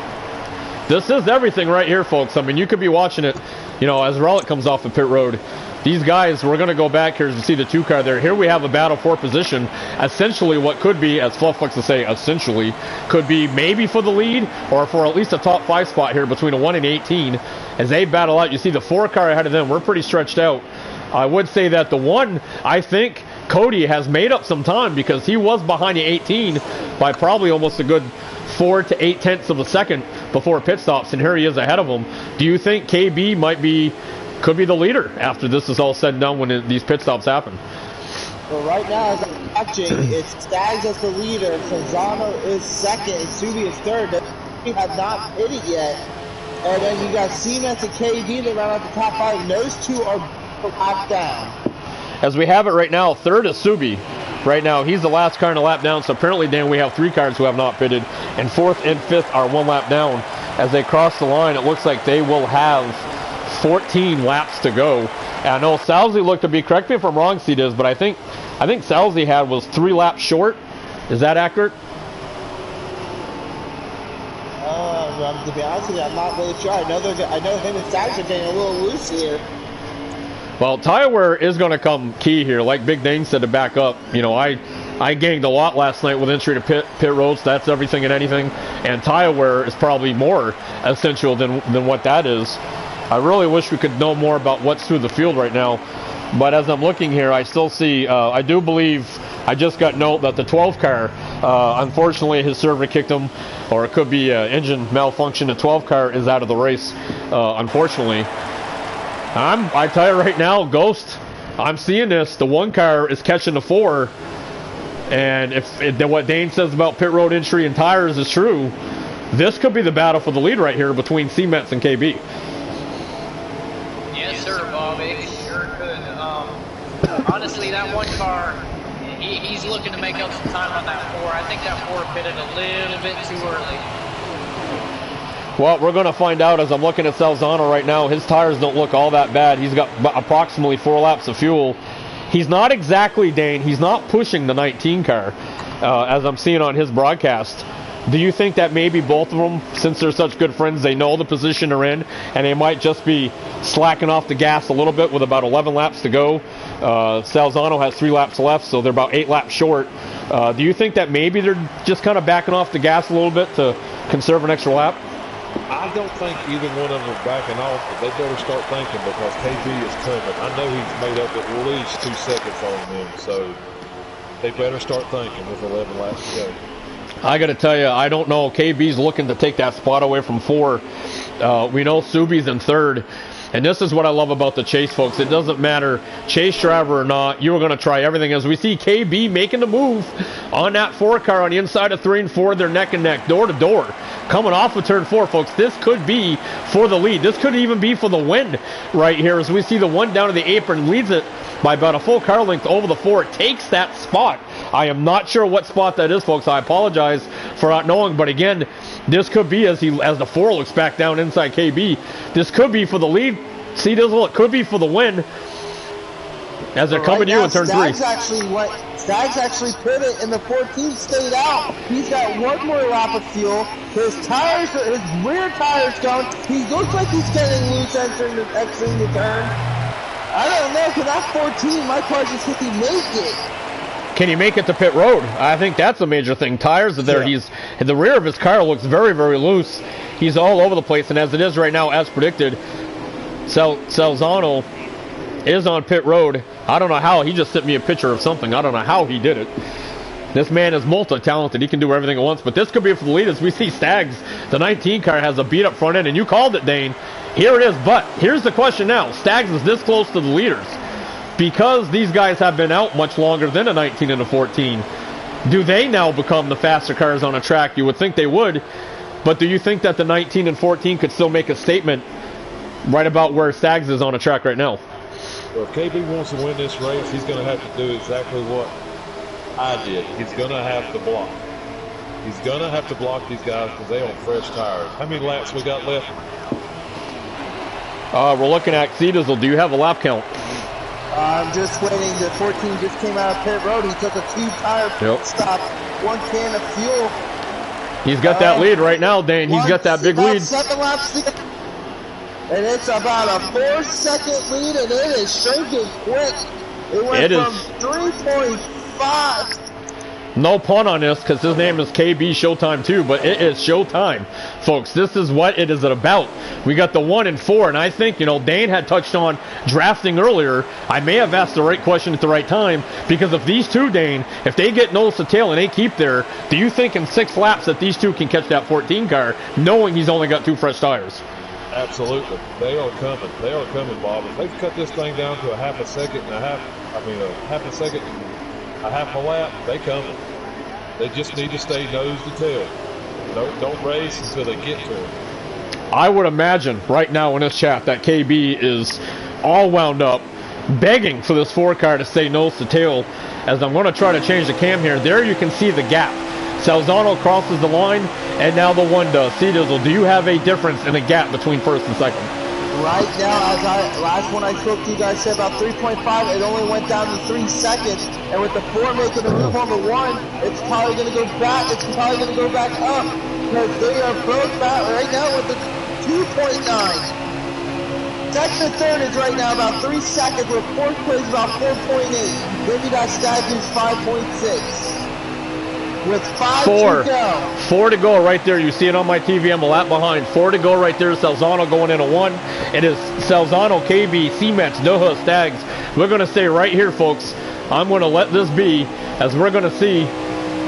This is everything right here, folks. I mean, you could be watching it, as Rollick comes off the pit road. These guys, we're going to go back here to see the 2 car there. Here we have a battle for position. Essentially what could be, as Fluff likes to say, essentially, could be maybe for the lead or for at least a top 5 spot here between a 1 and 18. As they battle out, you see the 4 car ahead of them. We're pretty stretched out. I would say that the 1, I think, Cody has made up some time because he was behind the 18 by probably almost a good 4 to 8 tenths of a second before pit stops, and here he is ahead of him. Do you think KB could be the leader after this is all said and done when these pit stops happen? Well, right now, as I'm watching, it's Stags as the leader, Sanzano is second, and Subi is third. They have not pitted yet. And then you got Siemens and KD that round out the top 5, and those 2 are lap down. As we have it right now, third is Subi. Right now, he's the last car in a lap down, so apparently, Dan, we have 3 cars who have not pitted, and 4th and 5th are 1 lap down. As they cross the line, it looks like they will have 14 laps to go. And I know Salzy looked to be, correct me if I'm wrong, Cedas, but I think Salzy was 3 laps short. Is that accurate? To be honest with you, I'm not really sure. I know him and Stags are getting a little loose here. Well, tire wear is going to come key here. Like Big Dane said to back up, I gained a lot last night with entry to pit roads. That's everything and anything. And tire wear is probably more essential than what that is. I really wish we could know more about what's through the field right now. But as I'm looking here, I still see, I do believe, I just got note that the 12 car, unfortunately his server kicked him, or it could be engine malfunction. The 12 car is out of the race, unfortunately. I tell you right now, Ghost, I'm seeing this. The one car is catching the 4. And if what Dane says about pit road entry and tires is true, this could be the battle for the lead right here between C-Mets and KB. Yes, sir, Bob. It sure could. Honestly, that one car, he's looking to make up some time on that 4. I think that 4 pitted a little bit too early. Well, we're going to find out as I'm looking at Salzano right now. His tires don't look all that bad. He's got approximately 4 laps of fuel. He's not exactly, Dane, he's not pushing the 19 car, as I'm seeing on his broadcast. Do you think that maybe both of them, since they're such good friends, they know the position they're in, and they might just be slacking off the gas a little bit with about 11 laps to go? Salzano has 3 laps left, so they're about 8 laps short. Do you think that maybe they're just kind of backing off the gas a little bit to conserve an extra lap? I don't think either one of them are backing off, but they better start thinking because KB is coming. I know he's made up at least 2 seconds on them, so they better start thinking with 11 laps to go. I got to tell you, I don't know. KB's looking to take that spot away from 4. We know Subi's in 3rd. And this is what I love about the chase, folks. It doesn't matter, chase driver or not, you're going to try everything. As we see KB making the move on that 4 car on the inside of 3 and 4. They're neck and neck, door to door. Coming off of turn 4, folks. This could be for the lead. This could even be for the win right here. As we see the 1 down to the apron, leads it by about a full car length over the 4. It takes that spot. I am not sure what spot that is, folks. I apologize for not knowing. But again, this could be, as the 4 looks back down inside KB, this could be for the lead. See, Dizzle, it could be for the win as they're coming to you in turn 3. Staggs actually put it, and the 14 stayed out. He's got 1 more lap of fuel. His rear tires gone. He looks like he's getting loose exiting the turn. I don't know, because that 14, my car just hit he make it. Can he make it to pit road? I think that's a major thing. Tires are there. Yeah. The rear of his car looks very, very loose. He's all over the place, and as it is right now, as predicted, Salzano is on pit road. I don't know how. He just sent me a picture of something. I don't know how he did it. This man is multi-talented. He can do everything at once. But this could be for the lead as we see Staggs. The 19 car has a beat-up front end, and you called it, Dane. Here it is. But here's the question now. Staggs is this close to the leaders. Because these guys have been out much longer than a 19 and a 14, do they now become the faster cars on a track? You would think they would. But do you think that the 19 and 14 could still make a statement right about where Staggs is on a track right now? Well, if KB wants to win this race, he's going to have to do exactly what I did. He's going to have to block. He's going to have to block these guys because they on fresh tires. How many laps we got left? We're looking at C-Dizzle. Do you have a lap count? I'm just waiting. The 14 just came out of pit road. He took a 2-tire pit stop, 1 can of fuel. He's got that lead right now, Dane. He's got that big lead. 7 laps to go. And it's about a 4-second lead, and it is shrinking quick. It went from 3.5. No pun on this, because his name is KB Showtime too, but it is showtime, folks. This is what it is about. We got the 1 and 4, and I think, Dane had touched on drafting earlier. I may have asked the right question at the right time, because if these two, Dane, if they get nose to tail and they keep there, do you think in 6 laps that these two can catch that 14 car, knowing he's only got 2 fresh tires? Absolutely. They are coming. They are coming, Bob. If they've cut this thing down to a half a second and a half a lap, they coming. They just need to stay nose to tail. Don't race until they get to it. I would imagine right now in this chat that KB is all wound up, begging for this 4 car to stay nose to tail. As I'm going to try to change the cam here. There you can see the gap. Salzano crosses the line, and now the 1 does. C-Dizzle, do you have a difference in the gap between first and second? Right now, last one I spoke to you guys said about 3.5. It only went down to 3 seconds, and with the 4 making a move on the 1, it's probably going to go back. It's probably going to go back up because they are both back right now with the 2.9. Second and third is right now about 3 seconds, with 4th place about 4.8. Then you got Staggs 5.6. With 5 to go. 4 to go right there. You see it on my TV. I'm a lap behind. 4 to go right there. Salzano going in a 1. It is Salzano, KB, C-Mets, Doha, Staggs. We're going to stay right here, folks. I'm going to let this be, as we're going to see.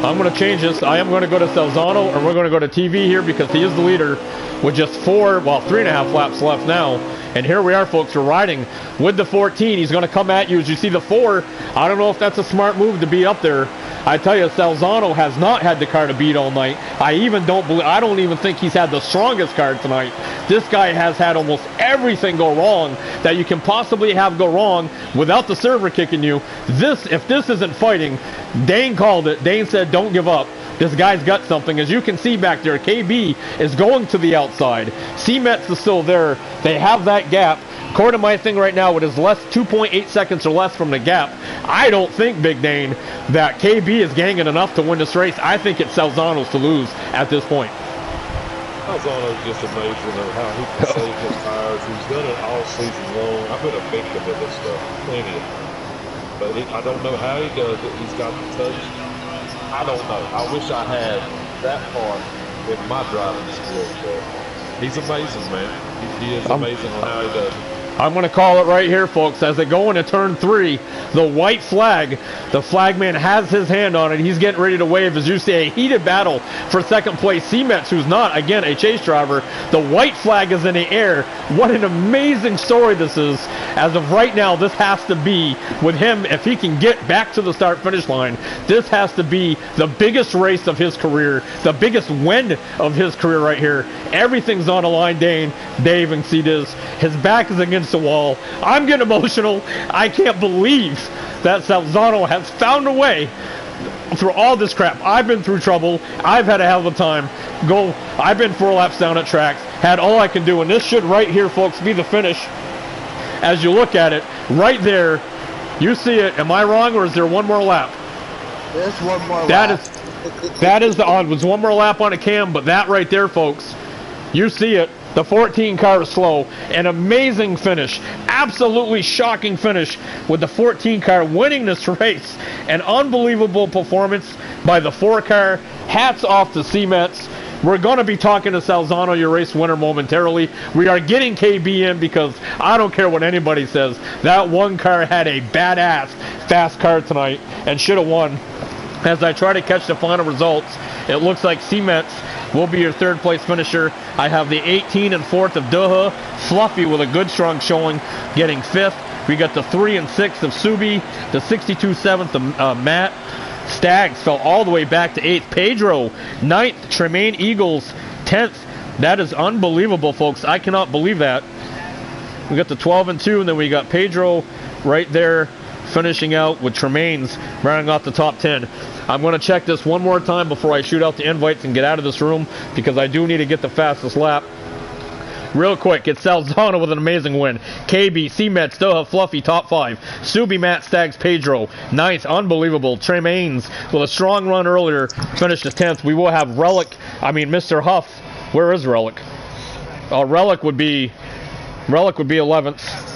I'm going to change this. I am going to go to Salzano, and we're going to go to TV here because he is the leader with just 3.5 laps left now. And here we are, folks. We're riding with the 14. He's going to come at you as you see the 4. I don't know if that's a smart move to be up there. I tell you, Salzano has not had the car to beat all night. I don't even think he's had the strongest car tonight. This guy has had almost everything go wrong that you can possibly have go wrong without the server kicking you. If this isn't fighting, Dane called it. Dane said, don't give up. This guy's got something. As you can see back there, KB is going to the outside. C-Mets is still there. They have that gap. According to my thing right now, it is 2.8 seconds or less from the gap. I don't think, Big Dane, that KB is gaining enough to win this race. I think it's Salzano's to lose at this point. Salzano's just amazing of how he can save his tires. He's done it all season long. I've been a victim of this stuff, plenty of times. But I don't know how he does it. He's got the touch. I don't know. I wish I had that part in my driving skills, but he's amazing, man. He is amazing on how he does it. I'm going to call it right here, folks. As they go into turn 3, the white flag, the flagman has his hand on it. He's getting ready to wave. As you see, a heated battle for second place. C-Mets, who's not, again, a chase driver. The white flag is in the air. What an amazing story this is. As of right now, this has to be, with him, if he can get back to the start-finish line, this has to be the biggest race of his career, the biggest win of his career right here. Everything's on the line, Dane. Dave, and see this. His back is against the wall. I'm getting emotional. I can't believe that Salzano has found a way through all this crap. I've been through trouble. I've had a hell of a time. I've been 4 laps down at tracks. Had all I can do, and this should right here, folks, be the finish. As you look at it, right there, you see it. Am I wrong, or is there one more lap? There's one more lap. That is the odd. Was one more lap on a cam, but that right there, folks, you see it. The 14 car is slow. An amazing finish. Absolutely shocking finish with the 14 car winning this race. An unbelievable performance by the 4 car. Hats off to C-Mets. We're going to be talking to Salzano, your race winner, momentarily. We are getting KB in because I don't care what anybody says. That 1 car had a badass fast car tonight and should have won. As I try to catch the final results, it looks like C-Mets will be your 3rd place finisher. I have the 18 and 4th of Doha. Fluffy with a good strong showing, getting 5th. We got the 3 and 6th of Subi, the 62 7th of Matt. Stags fell all the way back to 8th. Pedro, 9th. Tremaine Eagles, 10th. That is unbelievable, folks. I cannot believe that. We got the 12 and 2, and then we got Pedro right there finishing out with Tremaine's rounding off the top 10. I'm going to check this one more time before I shoot out the invites and get out of this room because I do need to get the fastest lap. Real quick, it's Salzano with an amazing win. KB, C-Mets, Doha, Fluffy, top 5. Subi, Matt, Stags, Pedro, 9th, unbelievable. Tremaine's with a strong run earlier, finished as 10th. We will have Mr. Huff. Where is Relic? Relic would be 11th.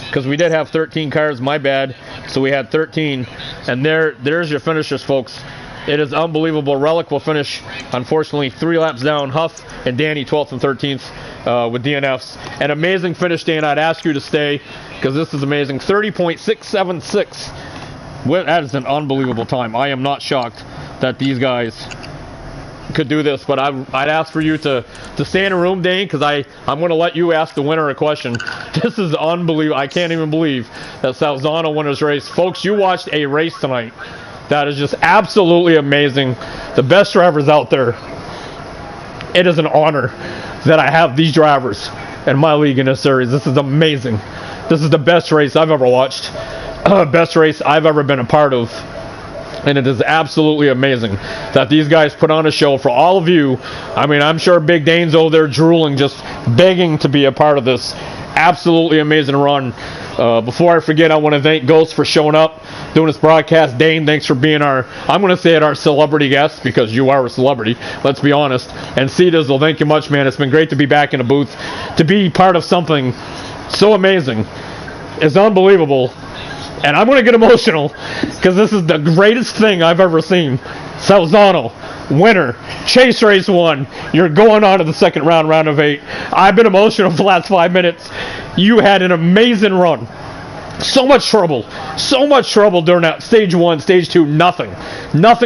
Because we did have 13 cars, my bad. So we had 13. And there's your finishers, folks. It is unbelievable. Relic will finish, unfortunately, 3 laps down. Huff and Danny, 12th and 13th with DNFs. An amazing finish, Dan. I'd ask you to stay because this is amazing. 30.676. That is an unbelievable time. I am not shocked that these guys could do this, but I'd ask for you to stay in a room, Dane, because I'm going to let you ask the winner a question. This is unbelievable. I can't even believe that Salzano won his race. Folks, you watched a race tonight that is just absolutely amazing. The best drivers out there. It is an honor that I have these drivers in my league in this series. This is amazing. This is the best race I've ever watched. Best race I've ever been a part of. And it is absolutely amazing that these guys put on a show for all of you. I mean, I'm sure Big Dane's over there drooling, just begging to be a part of this absolutely amazing run. Before I forget, I want to thank Ghost for showing up, doing this broadcast. Dane, thanks for being our celebrity guest, because you are a celebrity, let's be honest. And C-Dizzle, thank you much, man. It's been great to be back in the booth, to be part of something so amazing. It's unbelievable. And I'm going to get emotional because this is the greatest thing I've ever seen. Salzano, winner, Chase Race 1. You're going on to the second round of 8. I've been emotional for the last 5 minutes. You had an amazing run. So much trouble during that stage 1, stage 2, nothing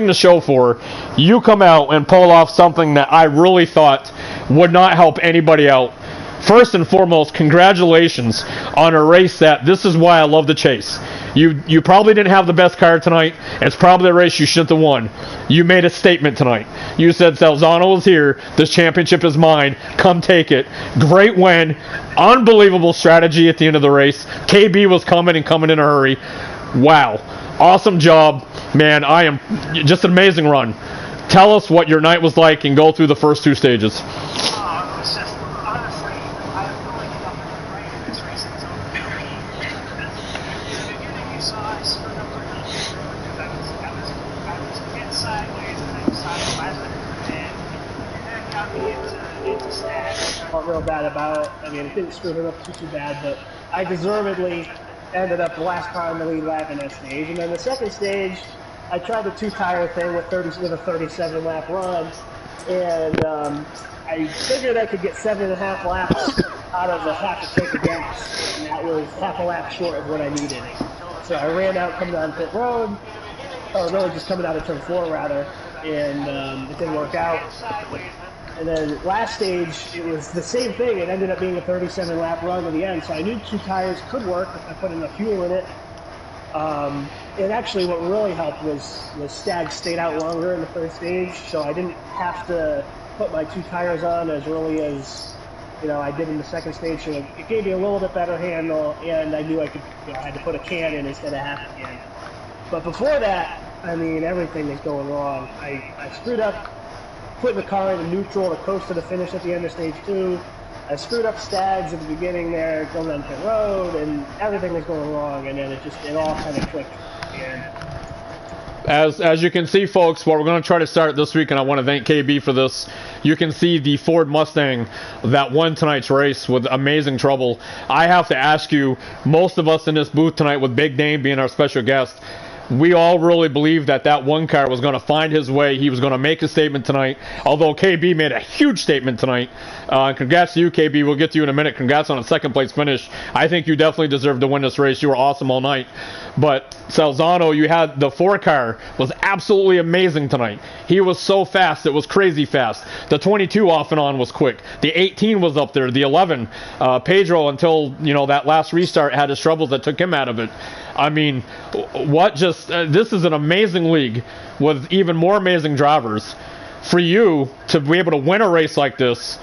to show for. You come out and pull off something that I really thought would not help anybody out. first and foremost, congratulations on a race that this is why I love to chase. You probably didn't have the best car tonight. It's probably a race you shouldn't have won. You made a statement tonight. You said Salzano is here. This championship is mine. Come take it. Great win. Unbelievable strategy at the end of the race. KB was coming and coming in a hurry. Wow. Awesome job. Man, I am just an amazing run. Tell us what your night was like and go through the first two stages. It was just, honestly, I feel like I'm right in this race. It's over. In the beginning, you saw I screwed up really because I was getting sideways and I decided last minute and that got me into stats. I felt real bad about it. I mean, it didn't screw it up too bad, but I deservedly ended up the last car in the lead lap in that stage. And then the second stage, I tried the two-tire thing with a 37-lap run, and I figured I could get 7.5 laps out of a half a tank of gas, and that was half a lap short of what I needed. So I ran out coming down pit road, or really just coming out of turn 4 rather, and it didn't work out. And then last stage, it was the same thing. It ended up being a 37-lap run to the end, so I knew two tires could work if I put enough fuel in it. And actually what really helped was Stag stayed out longer in the third stage, so I didn't have to put my two tires on as early as, I did in the second stage, so it gave me a little bit better handle, and I knew I could, I had to put a can in instead of half a can. But before that, I mean, everything was going wrong. I screwed up putting the car into neutral to coast to the finish at the end of stage 2. I screwed up Stags at the beginning there, going down pit road, and everything was going wrong, and then it all kind of clicked. And As you can see, folks, what we're going to try to start this week, and I want to thank KB for this, you can see the Ford Mustang that won tonight's race with amazing trouble. I have to ask you, most of us in this booth tonight, with Big Dane being our special guest, we all really believed that one car was going to find his way. He was going to make a statement tonight, although KB made a huge statement tonight. Congrats to you, KB. We'll get to you in a minute. Congrats on a second-place finish. I think you definitely deserve to win this race. You were awesome all night. But Salzano, you had the 4-car was absolutely amazing tonight. He was so fast. It was crazy fast. The 22 off and on was quick. The 18 was up there. The 11, Pedro, until that last restart had his troubles that took him out of it. I mean, this is an amazing league with even more amazing drivers. For you to be able to win a race like this,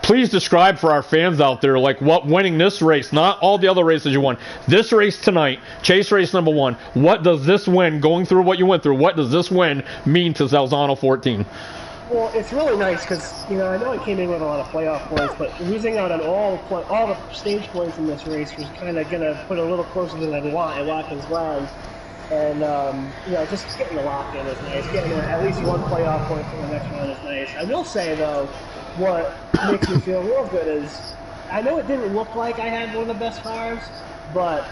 please describe for our fans out there, like, what winning this race, not all the other races you won, this race tonight, chase race number 1, what does this win, going through what you went through, what does this win mean to Salzano 14? Well, it's really nice because, I know I came in with a lot of playoff points, but losing out on all the stage points in this race was kind of going to put a little closer than I'd want at Watkins Glen. And, just getting the lock in is nice. Getting at least one playoff point for the next round is nice. I will say, though, what makes me feel real good is, I know it didn't look like I had one of the best cars, but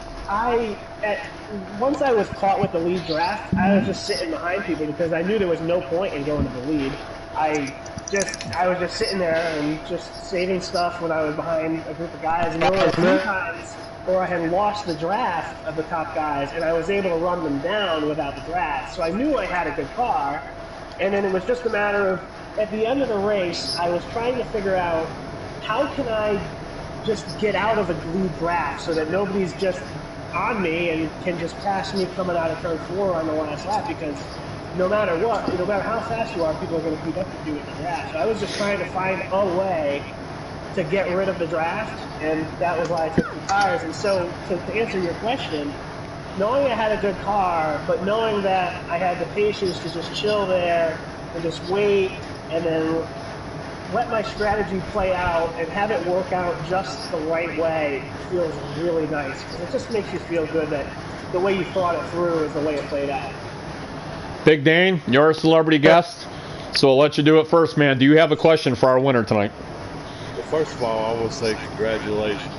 once I was caught with the lead draft, I was just sitting behind people because I knew there was no point in going to the lead. I was just sitting there and just saving stuff when I was behind a group of guys, and there were a few times where I had lost the draft of the top guys, and I was able to run them down without the draft. So I knew I had a good car, and then it was just a matter of, at the end of the race, I was trying to figure out, how can I just get out of a lead draft so that nobody's just on me and can just pass me coming out of turn 4 on the last lap, because no matter what, no matter how fast you are, people are going to keep up with you in the draft. So I was just trying to find a way to get rid of the draft, and that was why I took 2 tires. And so, to answer your question, knowing I had a good car, but knowing that I had the patience to just chill there and just wait, and then let my strategy play out and have it work out just the right way, feels really nice. It just makes you feel good that the way you thought it through is the way it played out. Big Dane, you're a celebrity guest, so I'll let you do it first, man. Do you have a question for our winner tonight? Well, first of all, I want to say congratulations.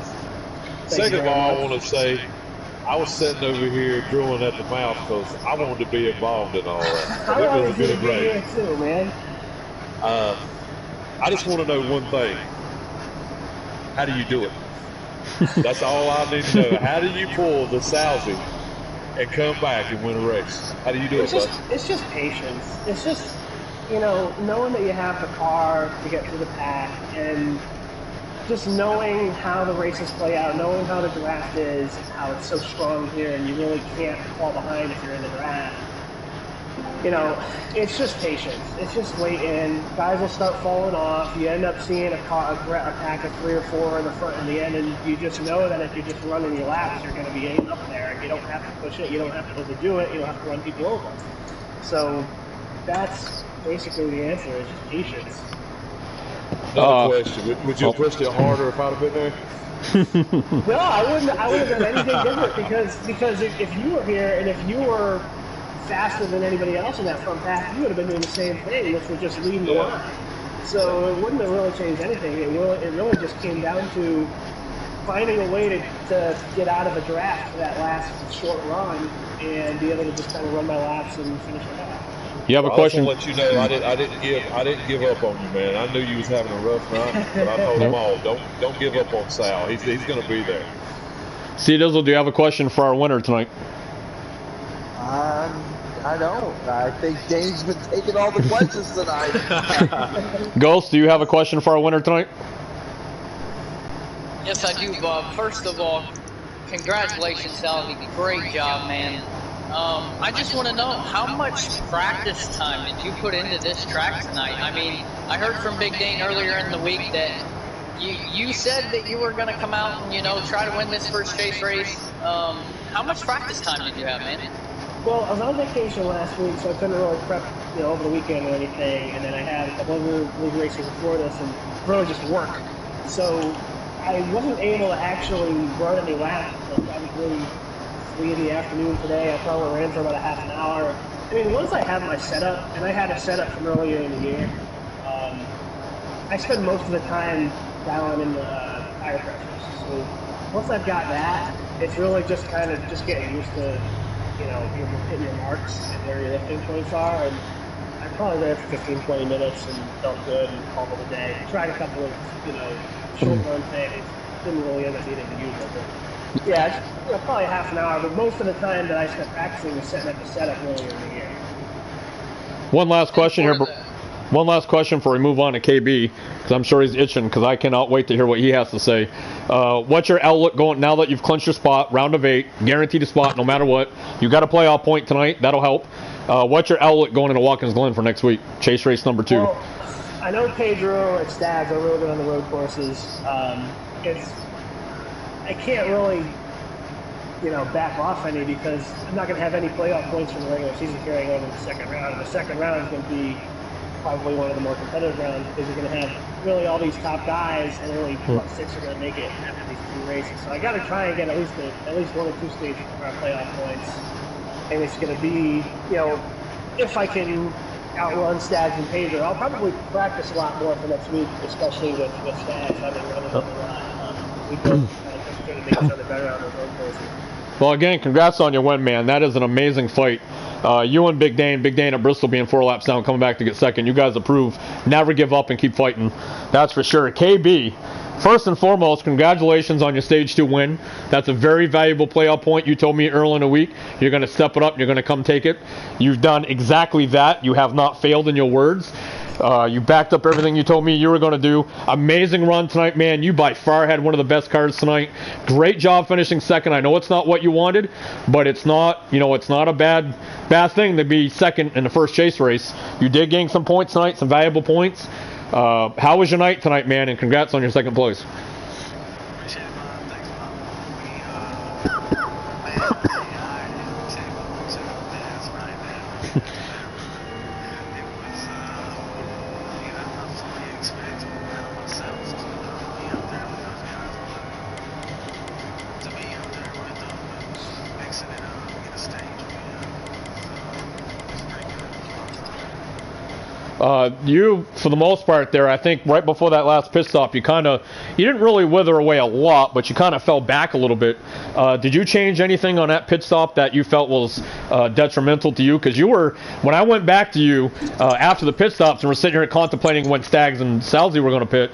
Second of all, I want to say I was sitting over here drooling at the mouth because I wanted to be involved in all that. I wanted you to be here too, man. I just want to know one thing. How do you do it? That's all I need to know. How do you pull the Salzy and come back and win a race? How do you do it, bud? It's just patience. It's just, knowing that you have the car to get through the pack, and just knowing how the races play out, knowing how the draft is, how it's so strong here, and you really can't fall behind if you're in the draft. You know, it's just patience. It's just waiting. Guys will start falling off. You end up seeing a pack of 3 or 4 in the front and the end, and you just know that if you're just running your laps, you're going to be up there, and you don't have to push it. You don't have to overdo it. You don't have to run people over. So that's basically the answer, is just patience. Another question. Would you have pushed it harder if I'd have been there? No, I wouldn't have done anything different because if you were here and if you were faster than anybody else in that front pack, you would have been doing the same thing, which was just leading the line. So it wouldn't have really changed anything. It really just came down to finding a way to get out of a draft for that last short run and be able to just kind of run my laps and finish it off. You have a question? I just want to let you know I didn't give up on you, man. I knew you was having a rough night, but I told them all, don't give up on Sal. He's going to be there. C Dizzle, do you have a question for our winner tonight? I don't. I think Dane's been taking all the questions tonight. Ghost, do you have a question for our winner tonight? Yes, I do, Bob. First of all, congratulations, Sal. Great job, man. I just want to know, how much practice time did you put into this track tonight? I mean, I heard from Big Dane earlier in the week that you said that you were going to come out and, you know, try to win this first chase race. How much practice time did you have, man? Well, I was on vacation last week, so I couldn't really prep, you know, over the weekend or anything. And then I had a couple of league races before this, and really just work. So I wasn't able to actually run any laps until probably 3 in the afternoon today. I probably ran for about a half an hour. I mean, once I have my setup, and I had a setup from earlier in the year, I spend most of the time down in the tire pressures. So once I've got that, it's really just kind of just getting used to, you know, you're hitting your marks and where you're lifting points are. And I probably ran for 15, 20 minutes and felt good and called it a day. Tried a couple of, you know, short run things. Didn't really end up needing to use it. But yeah, you know, probably half an hour. But most of the time that I spent practicing was setting up the setup earlier in the year. One last question here. One last question before we move on to KB, because I'm sure he's itching, because I cannot wait to hear what he has to say. What's your outlook going now that you've clinched your spot, round of 8, guaranteed a spot no matter what? You got a playoff point tonight, that'll help. What's your outlook going into Watkins Glen for next week, chase race number 2? Well, I know Pedro and Stags are really good on the road courses. I can't really, you know, back off any, because I'm not going to have any playoff points from the regular season carrying over the second round. And the second round is going to be probably one of the more competitive rounds, because you're going to have really all these top guys, and only 6 are going to make it after these 2 races. So I got to try and get at least 1 or 2 stage playoff points, and it's going to be, you know, if I can outrun Stags and Pedro. I'll probably practice a lot more for next week, especially with Stags. I've been running a lot. We both kind of trying to make each other better on those road courses. Well, again, congrats on your win, man. That is an amazing fight. You and Big Dane at Bristol being 4 laps down, coming back to get second. You guys approve. Never give up and keep fighting. That's for sure. KB, first and foremost, congratulations on your Stage 2 win. That's a very valuable playoff point. You told me early in the week you're going to step it up and you're going to come take it. You've done exactly that. You have not failed in your words. You backed up everything you told me you were going to do. Amazing run tonight, man. You by far had one of the best cars tonight. Great job finishing second. I know it's not what you wanted, but it's not, you know, it's not a bad thing to be second in the first chase race. You did gain some points tonight, some valuable points. How was your night tonight, man? And congrats on your second place. Appreciate it, man. Thanks, man. You, for the most part there, I think right before that last pit stop, you didn't really wither away a lot, but you kind of fell back a little bit. Did you change anything on that pit stop that you felt was detrimental to you? Because when I went back to you after the pit stops and we're sitting here contemplating when Stags and Salzy were going to pit,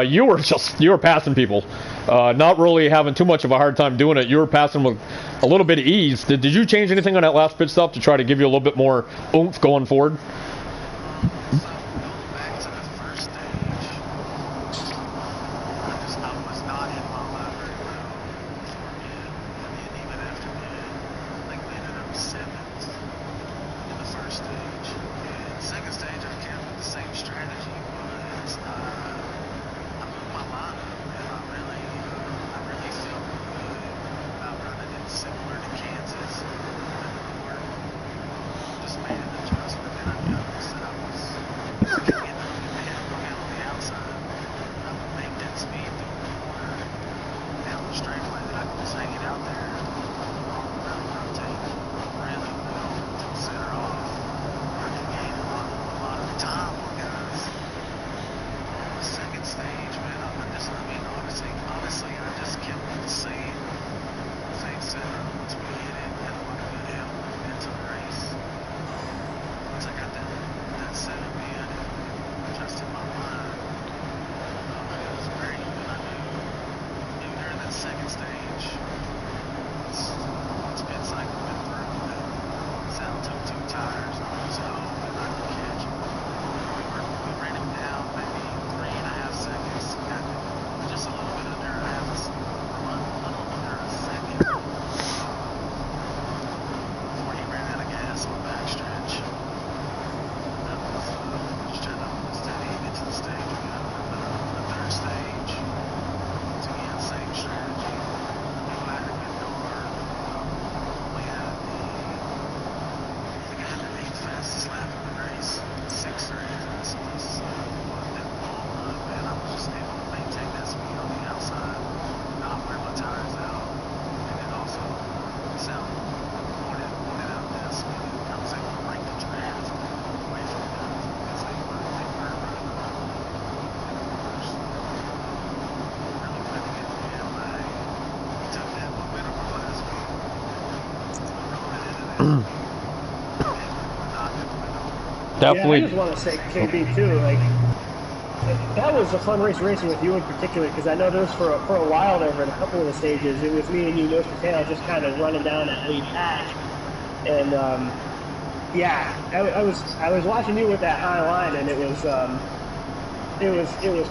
you were passing people. Not really having too much of a hard time doing it. You were passing with a little bit of ease. Did you change anything on that last pit stop to try to give you a little bit more oomph going forward? So going back to the first stage, I just Definitely. Yeah, I just want to say KB too. Like that was a fun race racing with you in particular because I know there was for a while there in a couple of the stages it was me and you nose to tail just kind of running down that lead patch, and yeah, I was watching you with that high line and it was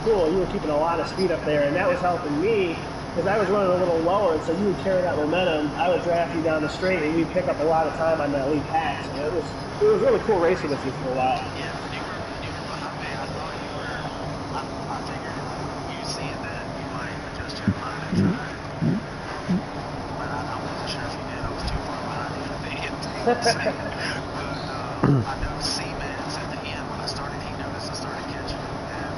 cool. You were keeping a lot of speed up there, and that was helping me because I was running a little lower, and so you would carry that momentum. I would draft you down the straight, and you'd pick up a lot of time on that lead patch. So it was really cool racing with you for a while. Yeah, when you were behind me, I thought you were. I figured you seeing that you might adjust your line and try. But I wasn't sure if you did. I was too far behind you for the end. But I know C-Man's at the end when I started. He noticed I started catching, and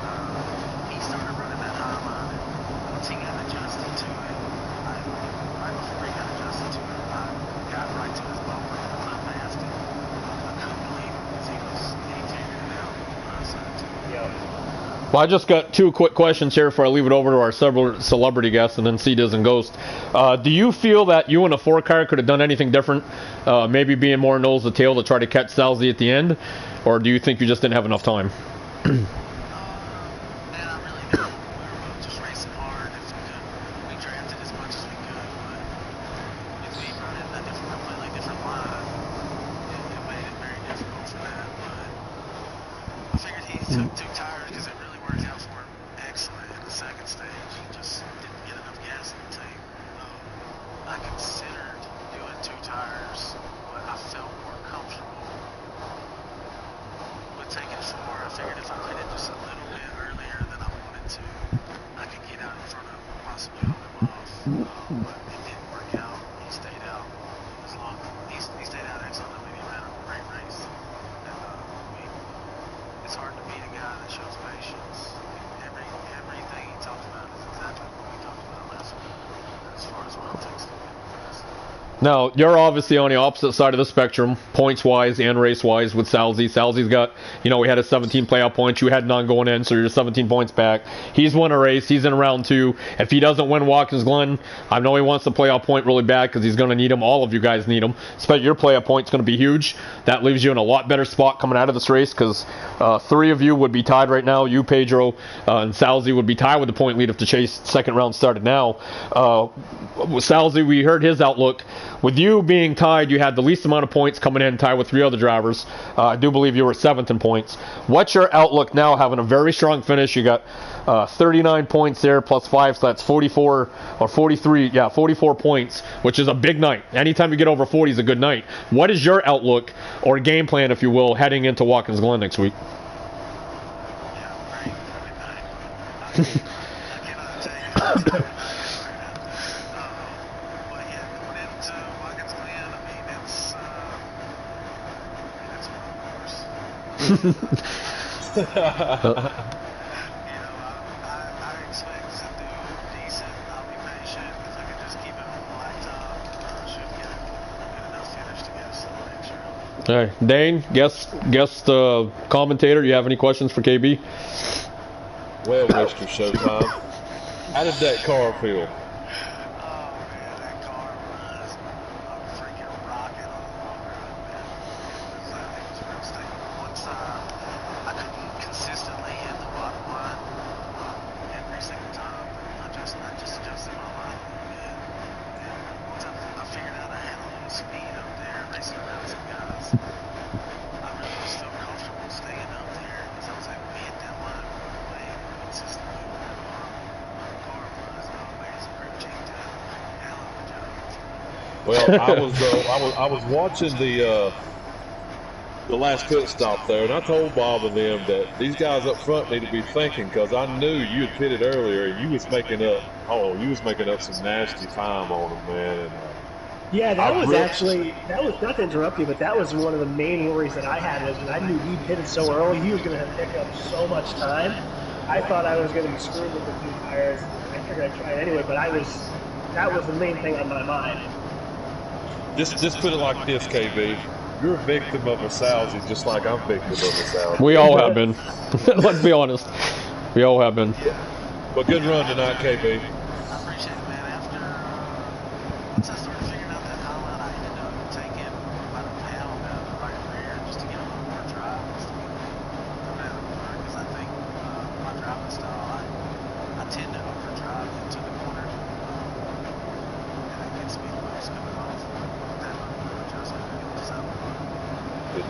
he started running that high line. And once he got adjusted to it, right before he got adjusted to it, I got right to his bumper and I passed him. I couldn't believe it because he figured it out when I said it to him. Yeah. Well, I just got two quick questions here before I leave it over to our several celebrity guests and then C-Diz and Ghost. Do you feel that you and a 4-car could have done anything different? Maybe being more nose to tail to try to catch Salzy at the end? Or do you think you just didn't have enough time? Man, I really don't. We were both just racing hard. If we could, we drafted as much as we could, but if we run in a completely different line, it made it very difficult for that. But I figured he took 2 tires because it really worked out for him excellent in the second stage. He just didn't get enough gas in the tank. I considered doing 2 tires, but I felt more comfortable with taking 4. I figured if I waited just a little bit earlier than I wanted to, I could get out in front of him and possibly hold him off. But it didn't work out. He stayed out as long. He stayed out excellent. I mean, he ran a great race. And it's hard to beat a guy that shows patience. Everything he talked about is exactly what we talked about last week as far as what it takes to win. Now, you're obviously on the opposite side of the spectrum, points-wise and race-wise with Salzy. Salzy's got, we had a 17 playoff points. You had none going in, so you're 17 points back. He's won a race. He's in round 2. If he doesn't win Watkins Glen, I know he wants the playoff point really bad because he's going to need him. All of you guys need him. Especially your playoff point's going to be huge. That leaves you in a lot better spot coming out of this race because 3 of you would be tied right now. You, Pedro, and Salzy would be tied with the point lead if the Chase second round started now. With Salzy, we heard his outlook. With you being tied, you had the least amount of points coming in, tied with 3 other drivers. I do believe you were 7th in points. What's your outlook now, having a very strong finish? You got 39 points there, plus 5, so that's 44 or 43. Yeah, 44 points, which is a big night. Anytime you get over 40 is a good night. What is your outlook or game plan, if you will, heading into Watkins Glen next week? Yeah, great night. I cannot tell you. I expect to do decent. I'll be patient. If I can just keep it on the laptop, I should get enough finish to get us to the next round. All right, Dane, guest commentator, you have any questions for KB? Well, Mr. Showtime, how did that car feel? Well, I was watching the last pit stop there, and I told Bob and them that these guys up front need to be thinking because I knew you had pitted earlier and you was making up some nasty time on them, man. And, yeah, that was not to interrupt you, but that was one of the main worries that I had was that I knew he pitted so early, he was going to pick up so much time. I thought I was going to be screwed with the 2 tires. I figured I'd try it anyway, but that was the main thing on my mind. Just put it like this, KB. You're a victim of a Salzy just like I'm victim of a Salzy. We all have been. Let's be honest. We all have been. But good run tonight, KB. I appreciate it, man. After once I started figuring out that high line, I ended up taking about a pound out of the right rear just to get a little more drive.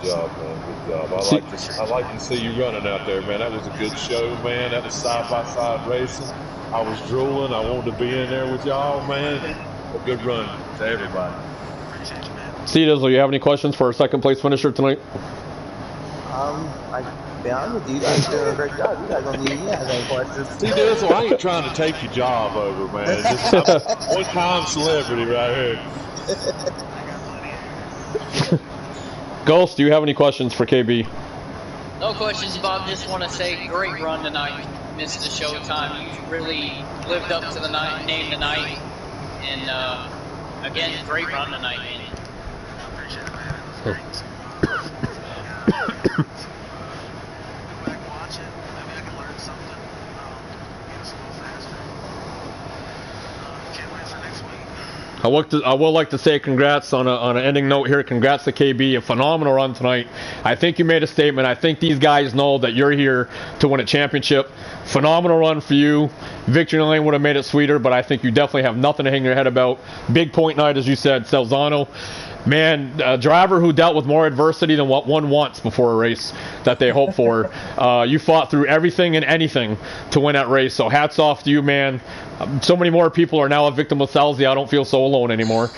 Good job, man. Good job. I like to see you running out there, man. That was a good show, man. That was side-by-side racing. I was drooling. I wanted to be in there with y'all, man. A good run to everybody. See, Dizzle, you have any questions for our second place finisher tonight? I be honest with you, you guys are doing a great job. You guys don't need me to ask any questions. See, Dizzle, I ain't trying to take your job over, man. Just one-time celebrity right here. Ghost, do you have any questions for KB? No questions, Bob. Just want to say, great run tonight. Missed the show time. You really lived up to the name tonight. And again, great run tonight, man. I appreciate it, man. It was great. Go back and watch it. Maybe I can learn something. Get us a little faster. Can't wait for next week. I would like to say congrats on an ending note here. Congrats to KB, a phenomenal run tonight. I think you made a statement. I think these guys know that you're here to win a championship. Phenomenal run for you. Victory lane would have made it sweeter, but I think you definitely have nothing to hang your head about. Big point night, as you said, Salzano. Man, a driver who dealt with more adversity than what one wants before a race that they hope for. You fought through everything and anything to win that race, so hats off to you, man. So many more people are now a victim of Salzy. I don't feel so alone anymore.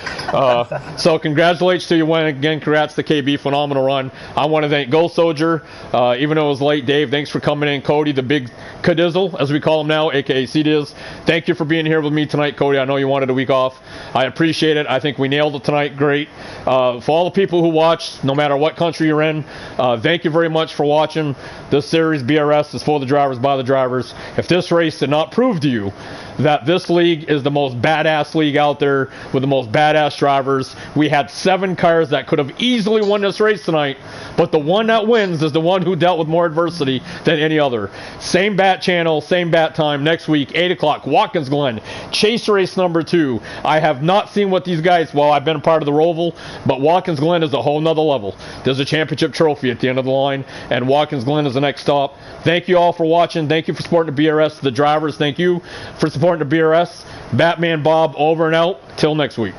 So congratulations to you, and again, congrats to KB. Phenomenal run. I want to thank Ghost Soldier, even though it was late. Dave, thanks for coming in. Cody, the big Cadizzle, as we call him now, a.k.a. C-Diz. Thank you for being here with me tonight, Cody. I know you wanted a week off. I appreciate it. I think we nailed it tonight. Great. For all the people who watched, no matter what country you're in, thank you very much for watching. This series, BRS, is for the drivers, by the drivers. If this race did not prove to you that this league is the most badass league out there with the most badass drivers, we had 7 cars that could have easily won this race tonight, but the one that wins is the one who dealt with more adversity than any other. Same bat channel, same bat time, next week, 8 o'clock, Watkins Glen, chase race number 2. I have not seen what these guys, well, I've been a part of the Roval, but Watkins Glen is a whole nother level. There's a championship trophy at the end of the line, and Watkins Glen is the next stop. Thank you all for watching. Thank you for supporting the BRS, the drivers. Thank you for supporting the BRS. Batman Bob over and out. Till next week.